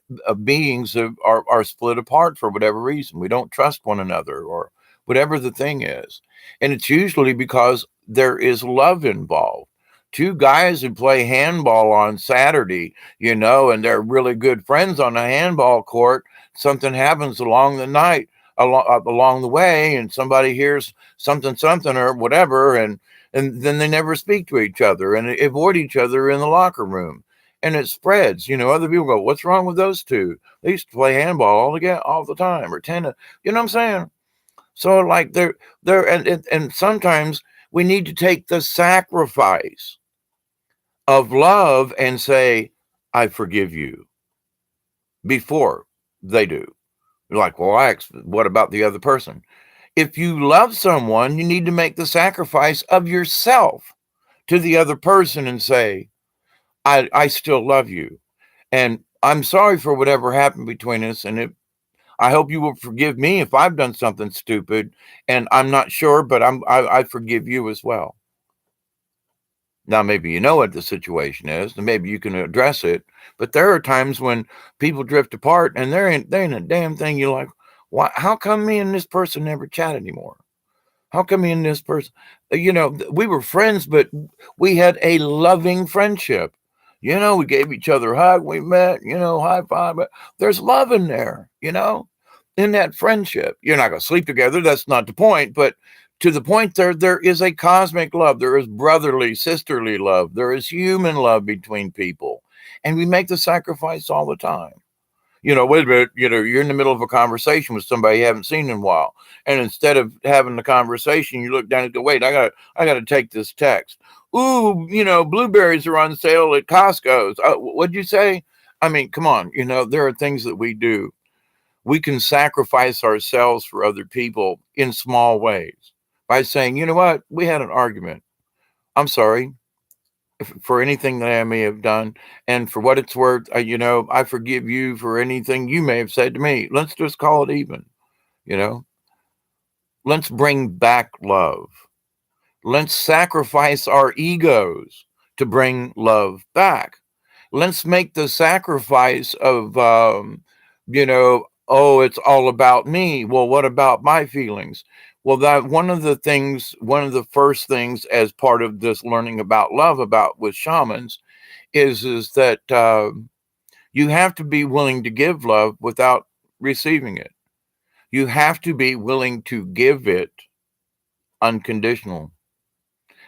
beings are split apart for whatever reason. We don't trust one another or whatever the thing is. And it's usually because there is love involved. Two guys who play handball on Saturday, and they're really good friends on the handball court. Something happens along the night, along the way, and somebody hears something or whatever, and then they never speak to each other and avoid each other in the locker room, and it spreads. Other people go, "What's wrong with those two? They used to play handball all the time, or tennis." You know what I'm saying? So like and sometimes we need to take the sacrifice of love and say, "I forgive you," before they do. You're like, well, what about the other person? If you love someone, you need to make the sacrifice of yourself to the other person and say, I still love you. And I'm sorry for whatever happened between us. And I hope you will forgive me if I've done something stupid. And I'm not sure, but I forgive you as well. Now, maybe you know what the situation is, and maybe you can address it. But there are times when people drift apart and there ain't a damn thing. You're like, why? How come me and this person never chat anymore? How come me and this person, we were friends, but we had a loving friendship. We gave each other a hug. We met, high five. But there's love in there, in that friendship. You're not going to sleep together. That's not the point. But to the point there is a cosmic love. There is brotherly, sisterly love. There is human love between people. And we make the sacrifice all the time. Wait a minute, you're in the middle of a conversation with somebody you haven't seen in a while. And instead of having the conversation, you look down and go, wait, I gotta take this text. Ooh, blueberries are on sale at Costco's. What'd you say? I mean, come on, there are things that we do. We can sacrifice ourselves for other people in small ways by saying, you know what, we had an argument. I'm sorry for anything that I may have done, and for what it's worth, I forgive you for anything you may have said to me. Let's just call it even. Let's bring back love. Let's sacrifice our egos to bring love back. Let's make the sacrifice of, oh, it's all about me. Well, what about my feelings? Well, that one of the first things as part of this learning about love about with shamans is that you have to be willing to give love without receiving it. You have to be willing to give it unconditional.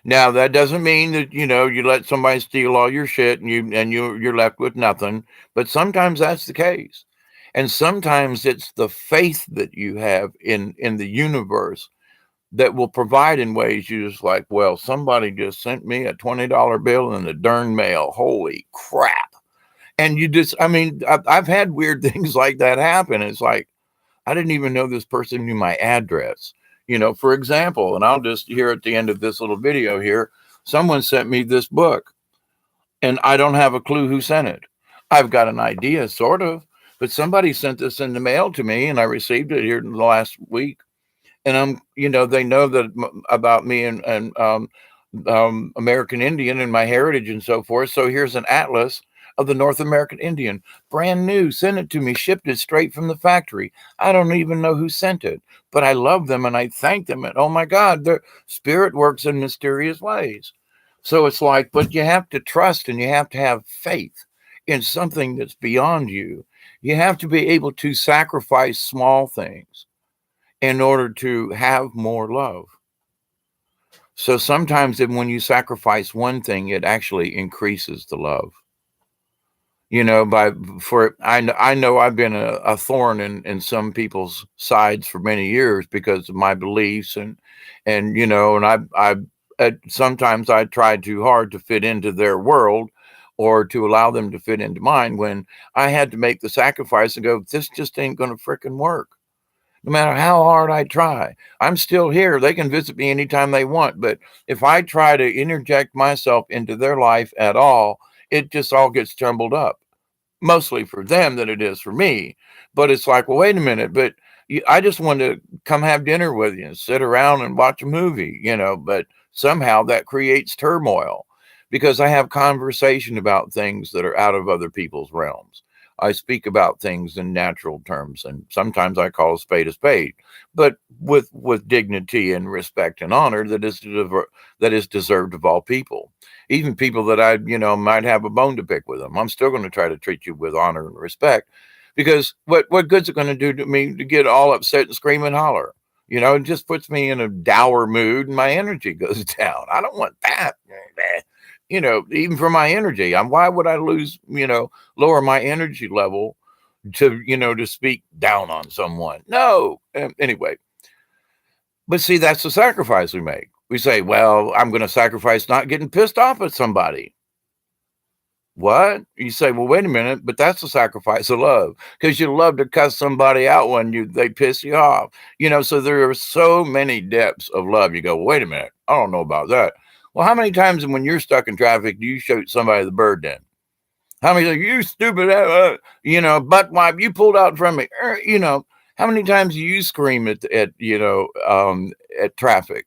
Now, that doesn't mean that, you let somebody steal all your shit and you're left with nothing, but sometimes that's the case. And sometimes it's the faith that you have in the universe that will provide in ways you just like, well, somebody just sent me a $20 bill in the darn mail. Holy crap. And I've had weird things like that happen. It's like, I didn't even know this person knew my address. For example, and I'll just here at the end of this little video here, someone sent me this book and I don't have a clue who sent it. I've got an idea, sort of, but somebody sent this in the mail to me and I received it here in the last week. And they know that about me and American Indian and my heritage and so forth. So here's an atlas of the North American Indian, brand new, sent it to me, shipped it straight from the factory. I don't even know who sent it, but I love them and I thank them. And oh my God, their spirit works in mysterious ways. So it's like, but you have to trust and you have to have faith in something that's beyond you. You have to be able to sacrifice small things in order to have more love. So sometimes when you sacrifice one thing, it actually increases the love. I know I've been a thorn in some people's sides for many years because of my beliefs and sometimes I try too hard to fit into their world or to allow them to fit into mine when I had to make the sacrifice and go, this just ain't going to frickin' work. No matter how hard I try, I'm still here. They can visit me anytime they want. But if I try to interject myself into their life at all, it just all gets jumbled up, mostly for them than it is for me. But it's like, well, wait a minute, but I just want to come have dinner with you and sit around and watch a movie, but somehow that creates turmoil because I have conversation about things that are out of other people's realms. I speak about things in natural terms, and sometimes I call a spade, but with dignity and respect and honor that is deserved of all people, even people that I might have a bone to pick with them. I'm still going to try to treat you with honor and respect, because what good's it going to do to me to get all upset and scream and holler? It just puts me in a dour mood and my energy goes down. I don't want that. Even for my energy, why would I lower my energy level to speak down on someone? No. Anyway, but see, that's the sacrifice we make. We say, well, I'm going to sacrifice not getting pissed off at somebody. What? You say, well, wait a minute, but that's the sacrifice of love, because you love to cuss somebody out when they piss you off. So there are so many depths of love. You go, well, wait a minute, I don't know about that. Well, how many times when you're stuck in traffic do you shoot somebody the bird then? How many, you stupid, butt wipe, you pulled out from me. How many times do you scream at traffic?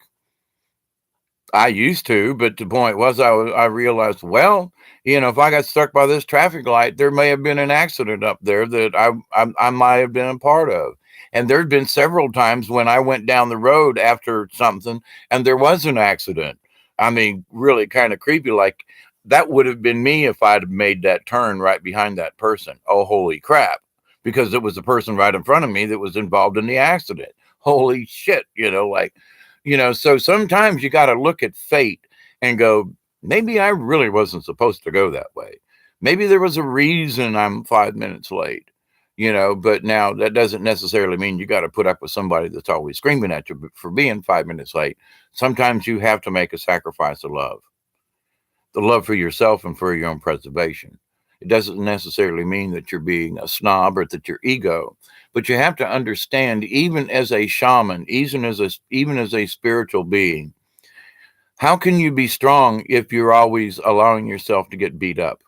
I used to, but the point was I realized, well, if I got stuck by this traffic light, there may have been an accident up there that I might have been a part of. And there'd been several times when I went down the road after something and there was an accident. I mean, really kind of creepy. Like that would have been me if I'd have made that turn right behind that person. Oh, holy crap. Because it was the person right in front of me that was involved in the accident. Holy shit. So sometimes you got to look at fate and go, maybe I really wasn't supposed to go that way. Maybe there was a reason I'm 5 minutes late, but now that doesn't necessarily mean you got to put up with somebody that's always screaming at you for being 5 minutes late. Sometimes you have to make a sacrifice of love, the love for yourself and for your own preservation. It doesn't necessarily mean that you're being a snob or that you're ego, but you have to understand, even as a shaman, even as a spiritual being, how can you be strong if you're always allowing yourself to get beat up?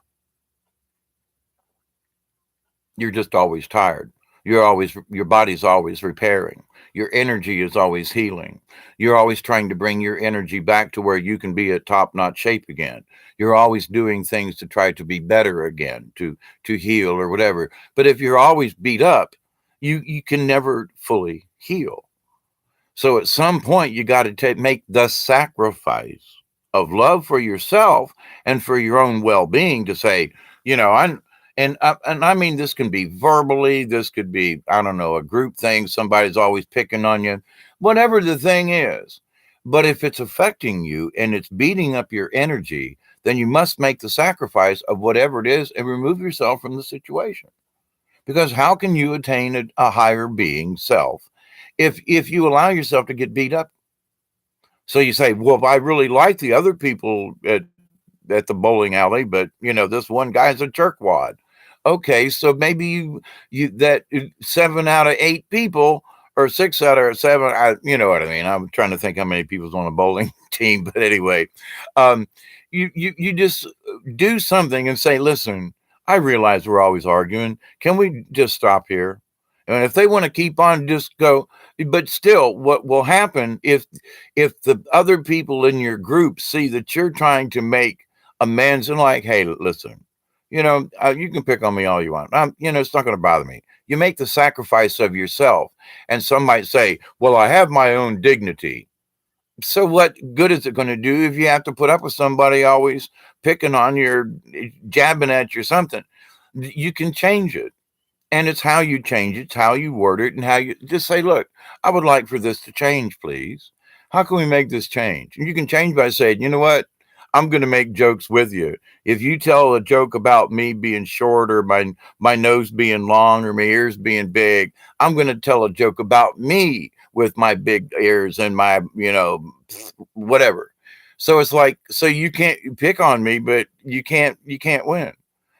You're just always tired. Your body's always repairing. Your energy is always healing. You're always trying to bring your energy back to where you can be at top-notch shape again. You're always doing things to try to be better again, to heal or whatever. But if you're always beat up, you can never fully heal. So at some point, you got to make the sacrifice of love for yourself and for your own well-being to say, and I mean, this can be verbally, this could be, I don't know, a group thing. Somebody's always picking on you, whatever the thing is. But if it's affecting you and it's beating up your energy, then you must make the sacrifice of whatever it is and remove yourself from the situation. Because how can you attain a higher being self if you allow yourself to get beat up? So you say, well, if I really like the other people at the bowling alley, but this one guy's a jerkwad. Okay, so maybe you that 7 out of 8 people or 6 out of 7, you know what I mean. I'm trying to think how many people's on a bowling team, but anyway, you just do something and say, listen, I realize we're always arguing. Can we just stop here? And if they want to keep on, just go. But still, what will happen if the other people in your group see that you're trying to make amends and like, hey, listen, you can pick on me all you want. It's not going to bother me. You make the sacrifice of yourself. And some might say, well, I have my own dignity. So what good is it going to do if you have to put up with somebody always picking on you, jabbing at you or something? You can change it. And it's how you change it, it's how you word it, and how you just say, look, I would like for this to change, please. How can we make this change? And you can change by saying, you know what? I'm going to make jokes with you. If you tell a joke about me being short or my nose being long or my ears being big, I'm going to tell a joke about me with my big ears and my, whatever. So it's like, so you can't pick on me, but you can't win.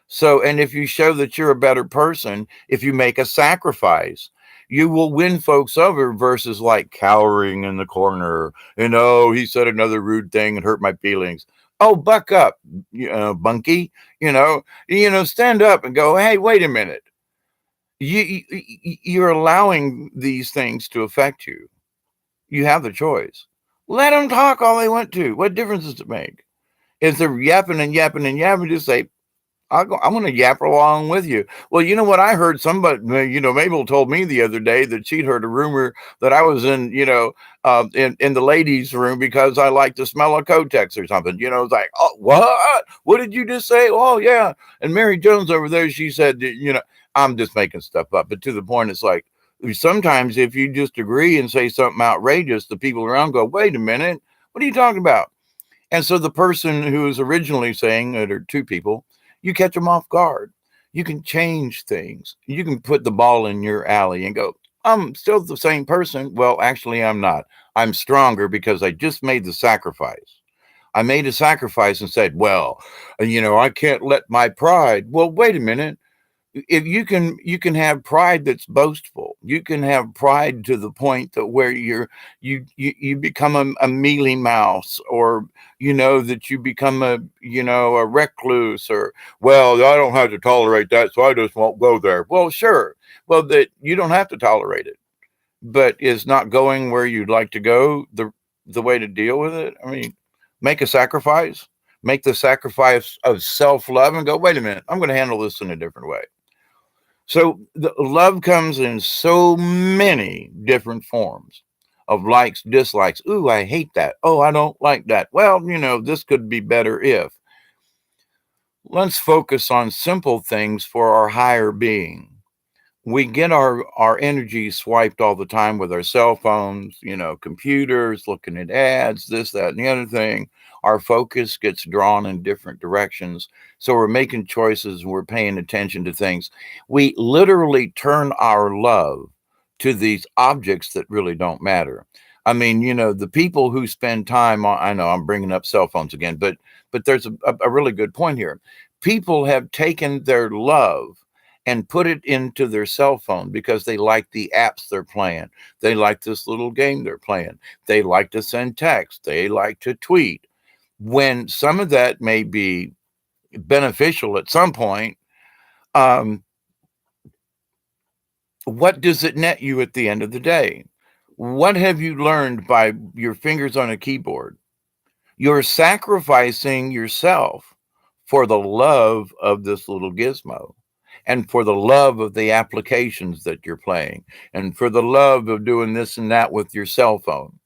So, and if you show that you're a better person, if you make a sacrifice, you will win folks over versus like cowering in the corner. He said another rude thing and hurt my feelings. Oh, buck up, bunky. Stand up and go. Hey, wait a minute. You're allowing these things to affect you. You have the choice. Let them talk all they want to. What difference does it make? If they're yapping and yapping and yapping, just say, I'm going to yap along with you. Well, you know what? I heard somebody, Mabel told me the other day that she'd heard a rumor that I was in the ladies' room because I like the smell of Kotex or something. It's like, oh, what? What did you just say? Oh, yeah. And Mary Jones over there, she said, I'm just making stuff up. But to the point, it's like, sometimes if you just agree and say something outrageous, the people around go, wait a minute, what are you talking about? And so the person who was originally saying it, or two people, you catch them off guard. You can change things. You can put the ball in your alley and go, I'm still the same person. Well, actually, I'm not. I'm stronger because I just made the sacrifice. I made a sacrifice and said, well, I can't let my pride. Well, wait a minute. If you can have pride that's boastful. You can have pride to the point that where you become a mealy mouse, or that you become a recluse, or, well, I don't have to tolerate that, so I just won't go there. Well, sure. Well, that you don't have to tolerate it, but is not going where you'd like to go the way to deal with it? I mean, make a sacrifice. Make the sacrifice of self-love and go, wait a minute, I'm going to handle this in a different way. So the love comes in so many different forms of likes, dislikes. Ooh, I hate that. Oh, I don't like that. Well, this could be better if. Let's focus on simple things for our higher being. We get our energy swiped all the time with our cell phones, computers, looking at ads, this, that, and the other thing. Our focus gets drawn in different directions. So we're making choices and we're paying attention to things. We literally turn our love to these objects that really don't matter. I mean, the people who spend time on, I know I'm bringing up cell phones again, but there's a really good point here. People have taken their love and put it into their cell phone because they like the apps they're playing. They like this little game they're playing. They like to send text. They like to tweet. When some of that may be beneficial at some point, um, what does it net you at the end of the day? What have you learned by your fingers on a keyboard? You're sacrificing yourself for the love of this little gizmo, and for the love of the applications that you're playing, and for the love of doing this and that with your cell phone,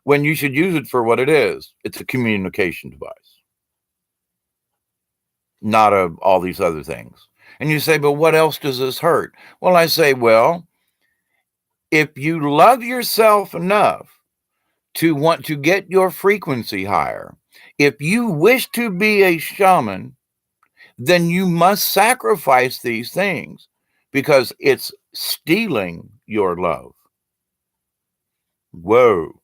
when you should use it for what it is. It's a communication device, not all these other things. And you say, but what else does this hurt? Well, I say, well, if you love yourself enough to want to get your frequency higher, if you wish to be a shaman, then you must sacrifice these things because it's stealing your love. Whoa.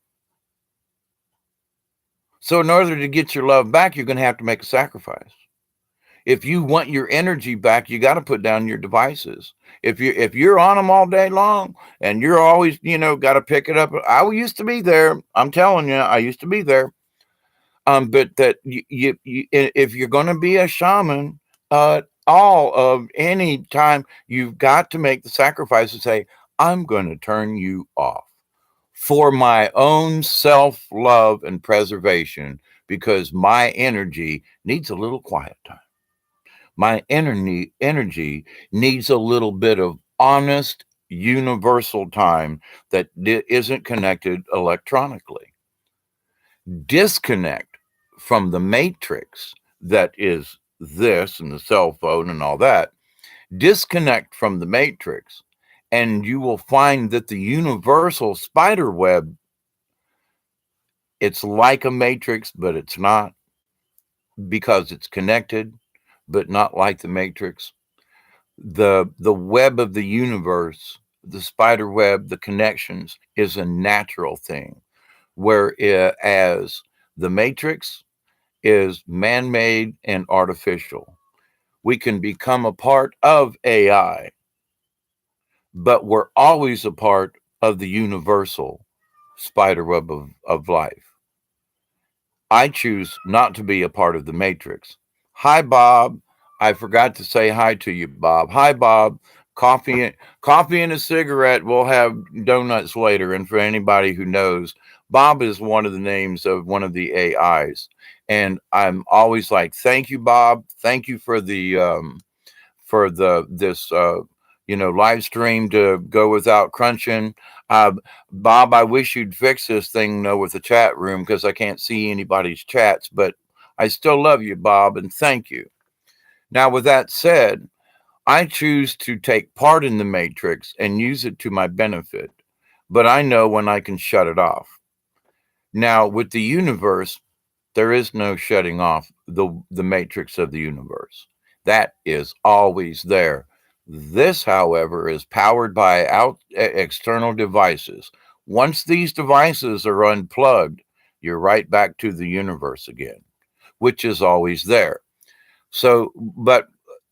So in order to get your love back, you're going to have to make a sacrifice. If you want your energy back, you got to put down your devices. If you're on them all day long and you're always, got to pick it up. I used to be there. I'm telling you, I used to be there. But that if you're going to be a shaman, all of any time, you've got to make the sacrifice and say, I'm going to turn you off for my own self-love and preservation, because my energy needs a little quiet time. My energy needs a little bit of honest, universal time that isn't connected electronically. Disconnect from the matrix that is this and the cell phone and all that. Disconnect from the matrix, and you will find that the universal spider web, it's like a matrix, but it's not, because it's connected, but not like the matrix. The web of the universe, the spider web, the connections, is a natural thing, whereas The matrix is man-made and artificial. We can become a part of AI, but we're always a part of the universal spiderweb of life. I choose not to be a part of the matrix. Hi, Bob. I forgot to say hi to you, Bob. Hi, Bob. Coffee, coffee and a cigarette. We'll have donuts later. And for anybody who knows, Bob is one of the names of one of the AIs. And I'm always like, thank you, Bob. Thank you for the this live stream to go without crunching. Uh, Bob, I wish you'd fix this thing though with the chat room because I can't see anybody's chats, but I still love you, Bob, and thank you. Now, with that said, I choose to take part in the matrix and use it to my benefit, but I know when I can shut it off. Now, with the universe, there is no shutting off the matrix of the universe. That is always there. This, however, is powered by external devices. Once these devices are unplugged, you're right back to the universe again, which is always there. So, but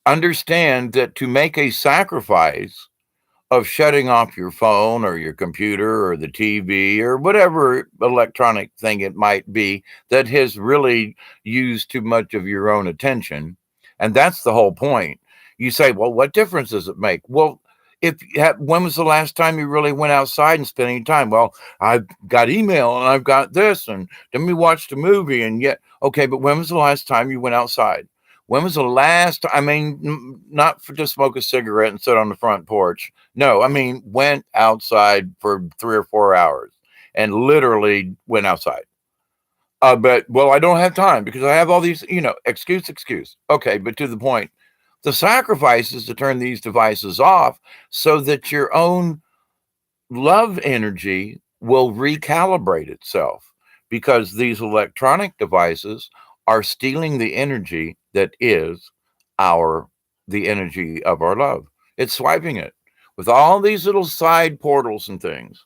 understand that to make a sacrifice of shutting off your phone or your computer or the TV or whatever electronic thing it might be that has really used too much of your own attention. And that's the whole point. You say, well, what difference does it make? Well, when was the last time you really went outside and spent any time? Well, I've got email and I've got this, and then we watched a movie, and yet, okay, but when was the last time you went outside? When was the last? I mean, not for to smoke a cigarette and sit on the front porch. No, I mean, went outside for 3 or 4 hours and literally went outside. But well, I don't have time because I have all these, excuse. Okay, but to the point, the sacrifice is to turn these devices off so that your own love energy will recalibrate itself because these electronic devices are stealing the energy that is our the energy of our love. It's swiping it with all these little side portals and things.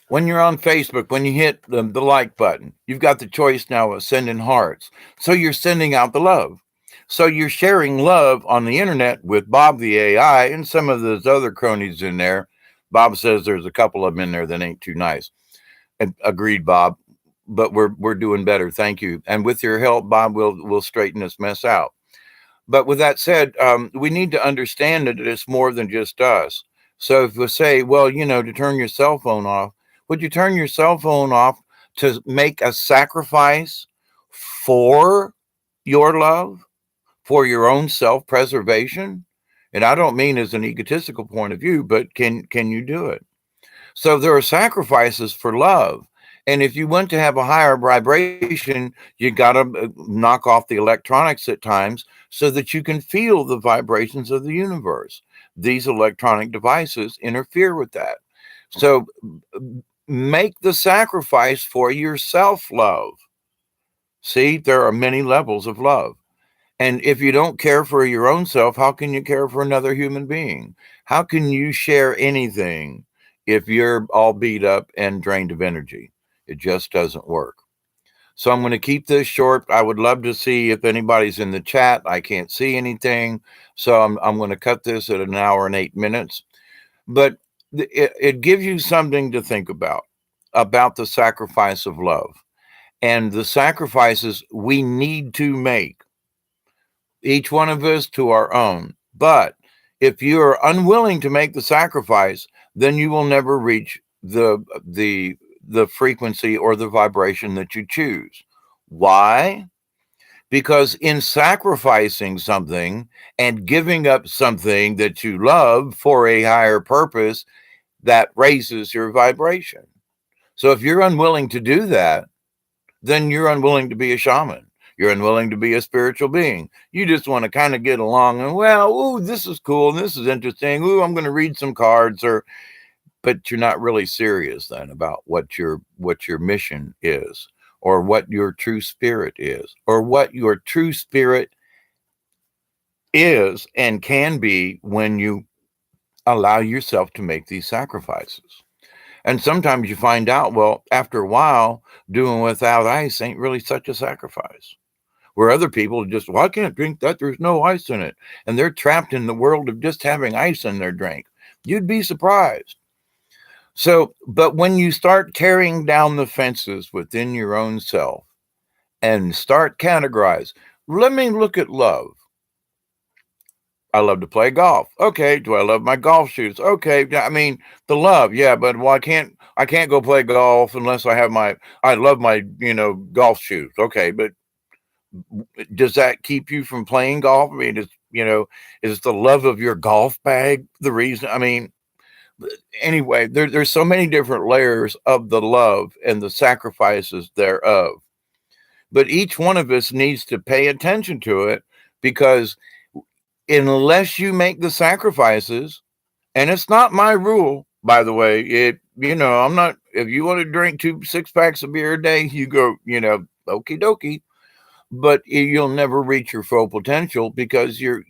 When you're on Facebook, when you hit the like button, you've got the choice now of sending hearts. So you're sending out the love. So you're sharing love on the internet with Bob the AI and some of those other cronies in there. Bob says there's a couple of them in there that ain't too nice. And agreed, Bob. But we're doing better. Thank you. And with your help, Bob, we'll straighten this mess out. But with that said, we need to understand that it's more than just us. So if we say, well, to turn your cell phone off, would you turn your cell phone off to make a sacrifice for your love, for your own self-preservation? And I don't mean as an egotistical point of view, but can you do it? So there are sacrifices for love. And if you want to have a higher vibration, you got to knock off the electronics at times so that you can feel the vibrations of the universe. These electronic devices interfere with that. So make the sacrifice for your self love. See, there are many levels of love. And if you don't care for your own self, how can you care for another human being? How can you share anything if you're all beat up and drained of energy? It just doesn't work. So I'm going to keep this short. I would love to see if anybody's in the chat. I can't see anything. So I'm going to cut this at 1 hour and 8 minutes. But it gives you something to think about the sacrifice of love and the sacrifices we need to make, each one of us to our own. But if you're unwilling to make the sacrifice, then you will never reach the frequency or the vibration that you choose. Why? Because in sacrificing something and giving up something that you love for a higher purpose, that raises your vibration. So if you're unwilling to do that, then you're unwilling to be a shaman. You're unwilling to be a spiritual being. You just want to kind of get along and, well, ooh, this is cool. And this is interesting. Ooh, I'm going to read some cards, but you're not really serious then about what your mission is, or what your true spirit is, or what your true spirit is and can be when you allow yourself to make these sacrifices. And sometimes you find out, well, after a while, doing without ice ain't really such a sacrifice. Where other people just, well, I can't drink that. There's no ice in it. And they're trapped in the world of just having ice in their drink. You'd be surprised. So, but when you start tearing down the fences within your own self and start categorize, let me look at love. I love to play golf. Okay. Do I love my golf shoes? Okay. I mean, the love. Yeah. But well, I can't go play golf unless I love my, golf shoes. Okay. But does that keep you from playing golf? I mean, is the love of your golf bag the reason? I mean, anyway, there's so many different layers of the love and the sacrifices thereof. But each one of us needs to pay attention to it, because unless you make the sacrifices, and it's not my rule, by the way, I'm not, if you want to drink 2 6 packs of beer a day, you go, okie dokie, but you'll never reach your full potential because you're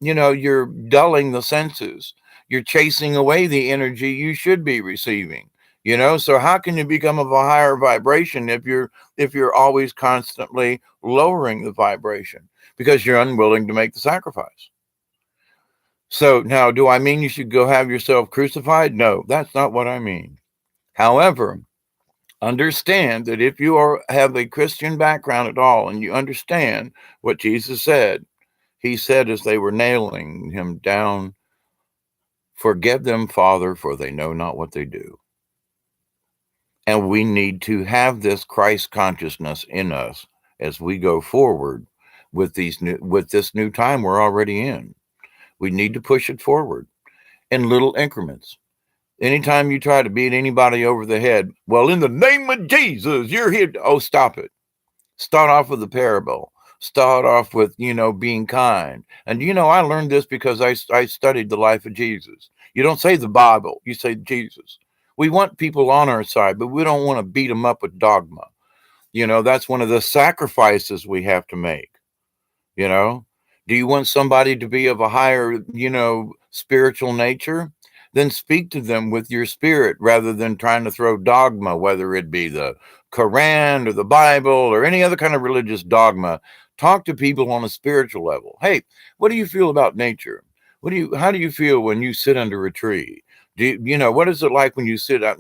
dulling the senses. You're chasing away the energy you should be receiving. So how can you become of a higher vibration if you're always constantly lowering the vibration because you're unwilling to make the sacrifice? So now, do I mean you should go have yourself crucified? No, that's not what I mean. However, understand that if you have a Christian background at all and you understand what Jesus said, he said as they were nailing him down, "Forgive them, Father, for they know not what they do." And we need to have this Christ consciousness in us as we go forward with this new time we're already in. We need to push it forward in little increments. Anytime you try to beat anybody over the head, well, in the name of Jesus, you're here. Oh, stop it. Start off with a parable. Start off with, being kind. And, I learned this because I studied the life of Jesus. You don't say the Bible, you say Jesus. We want people on our side, but we don't want to beat them up with dogma. That's one of the sacrifices we have to make. Do you want somebody to be of a higher, spiritual nature? Then speak to them with your spirit rather than trying to throw dogma, whether it be the Quran or the Bible or any other kind of religious dogma. Talk to people on a spiritual level. Hey, what do you feel about nature? How do you feel when you sit under a tree? What is it like when you sit up,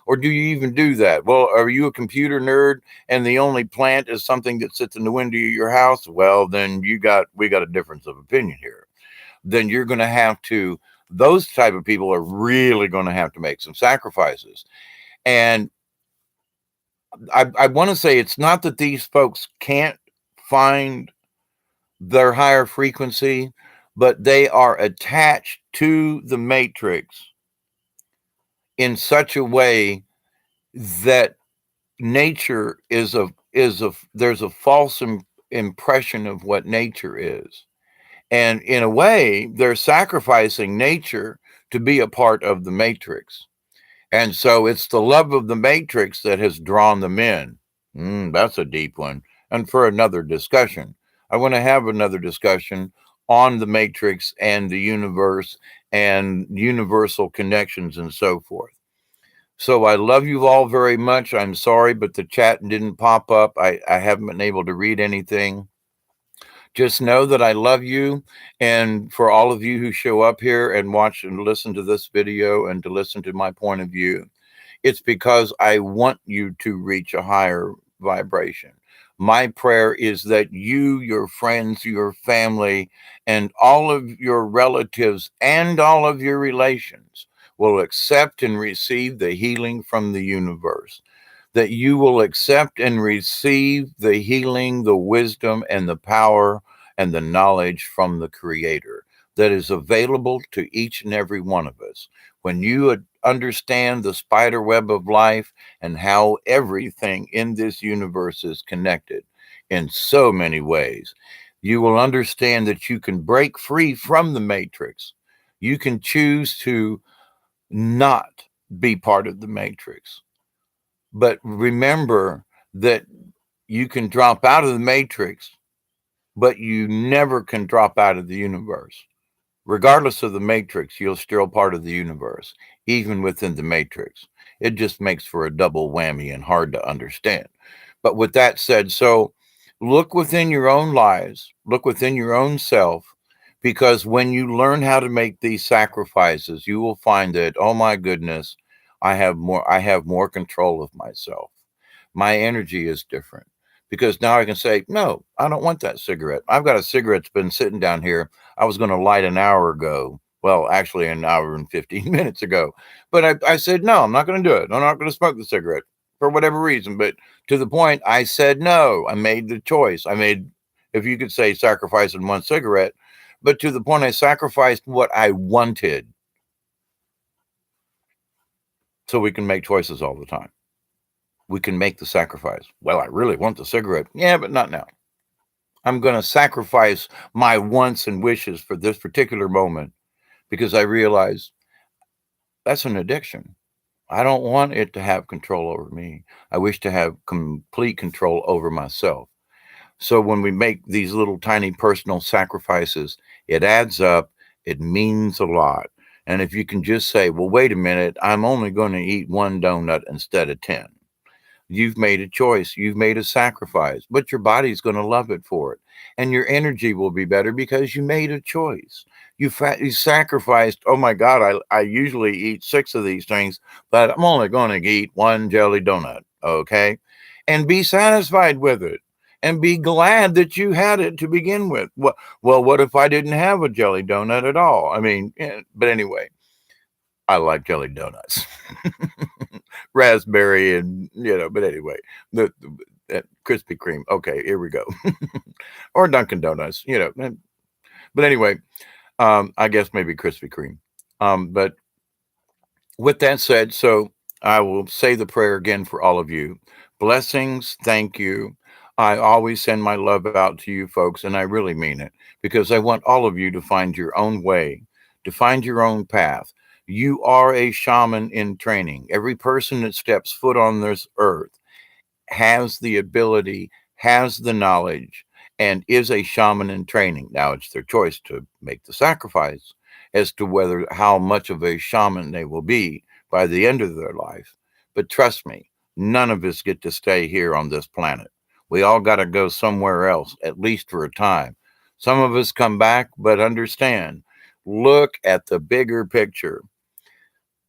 or do you even do that? Well, are you a computer nerd and the only plant is something that sits in the window of your house? Well, then we got a difference of opinion here. Then you're going to have to, those type of people are really going to have to make some sacrifices. And I want to say it's not that these folks can't find their higher frequency, but they are attached to the matrix in such a way that nature there's a false impression of what nature is. And in a way, they're sacrificing nature to be a part of the matrix. And so it's the love of the matrix that has drawn them in. That's a deep one. And for another discussion, I want to have another discussion on the matrix and the universe and universal connections and so forth. So I love you all very much. I'm sorry, but the chat didn't pop up. I haven't been able to read anything. Just know that I love you. And for all of you who show up here and watch and listen to this video and to listen to my point of view, it's because I want you to reach a higher vibration. My prayer is that you, your friends, your family, and all of your relatives and all of your relations will accept and receive the healing from the universe. That you will accept and receive the healing, the wisdom, and the power and the knowledge from the Creator that is available to each and every one of us. When you understand the spider web of life and how everything in this universe is connected in so many ways, you will understand that you can break free from the matrix. You can choose to not be part of the matrix. But remember that you can drop out of the matrix, but you never can drop out of the universe. Regardless of the matrix, you're still part of the universe, even within the matrix. It just makes for a double whammy and hard to understand. But with that said, so look within your own lives, look within your own self, because when you learn how to make these sacrifices, you will find that, oh my goodness, I have more control of myself. My energy is different because now I can say, no, I don't want that cigarette. I've got a cigarette that's been sitting down here. I was going to light an hour ago. Well, actually, an hour and 15 minutes ago. But I said, no, I'm not going to do it. I'm not going to smoke the cigarette for whatever reason. But to the point, I said no. I made the choice. I made, if you could say, sacrificing one cigarette. But to the point, I sacrificed what I wanted so we can make choices all the time. We can make the sacrifice. Well, I really want the cigarette. Yeah, but not now. I'm going to sacrifice my wants and wishes for this particular moment because I realize that's an addiction. I don't want it to have control over me. I wish to have complete control over myself. So when we make these little tiny personal sacrifices, it adds up. It means a lot. And if you can just say, well, wait a minute, I'm only going to eat one donut instead of 10. You've made a choice. You've made a sacrifice, but your body's going to love it for it. And your energy will be better because you made a choice. You sacrificed. Oh my God, I usually eat 6 of these things, but I'm only going to eat one jelly donut. Okay. And be satisfied with it and be glad that you had it to begin with. Well, what if I didn't have a jelly donut at all? I mean, but anyway, I like jelly donuts. Raspberry and but anyway, that Krispy Kreme. Okay, here we go. Or Dunkin' Donuts, but anyway, I guess maybe Krispy Kreme. But with that said, so I will say the prayer again for all of you. Blessings, thank you. I always send my love out to you folks, and I really mean it because I want all of you to find your own way, to find your own path. You are a shaman in training. Every person that steps foot on this earth has the ability, has the knowledge, and is a shaman in training. Now it's their choice to make the sacrifice as to whether how much of a shaman they will be by the end of their life. But trust me, none of us get to stay here on this planet. We all got to go somewhere else, at least for a time. Some of us come back, but understand, look at the bigger picture.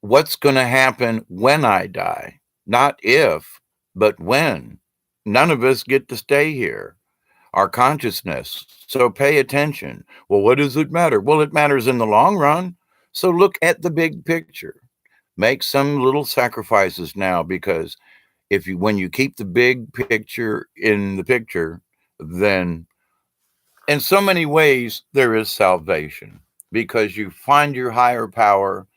What's going to happen when I die? Not if, but when. None of us get to stay here. Our consciousness. So pay attention. Well, what does it matter? Well, it matters in the long run. So look at the big picture. Make some little sacrifices now because when you keep the big picture in the picture, then in so many ways there is salvation because you find your higher power.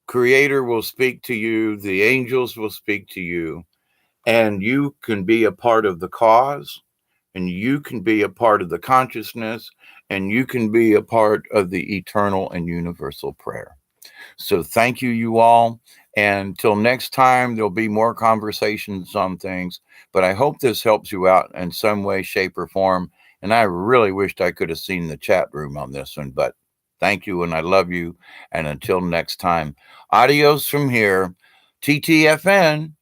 Creator will speak to you, the angels will speak to you, and you can be a part of the cause, and you can be a part of the consciousness, and you can be a part of the eternal and universal prayer. So thank you, you all. And until next time, there'll be more conversations on things. But I hope this helps you out in some way, shape, or form. And I really wished I could have seen the chat room on this one. But thank you, and I love you. And until next time, adios from here, TTFN.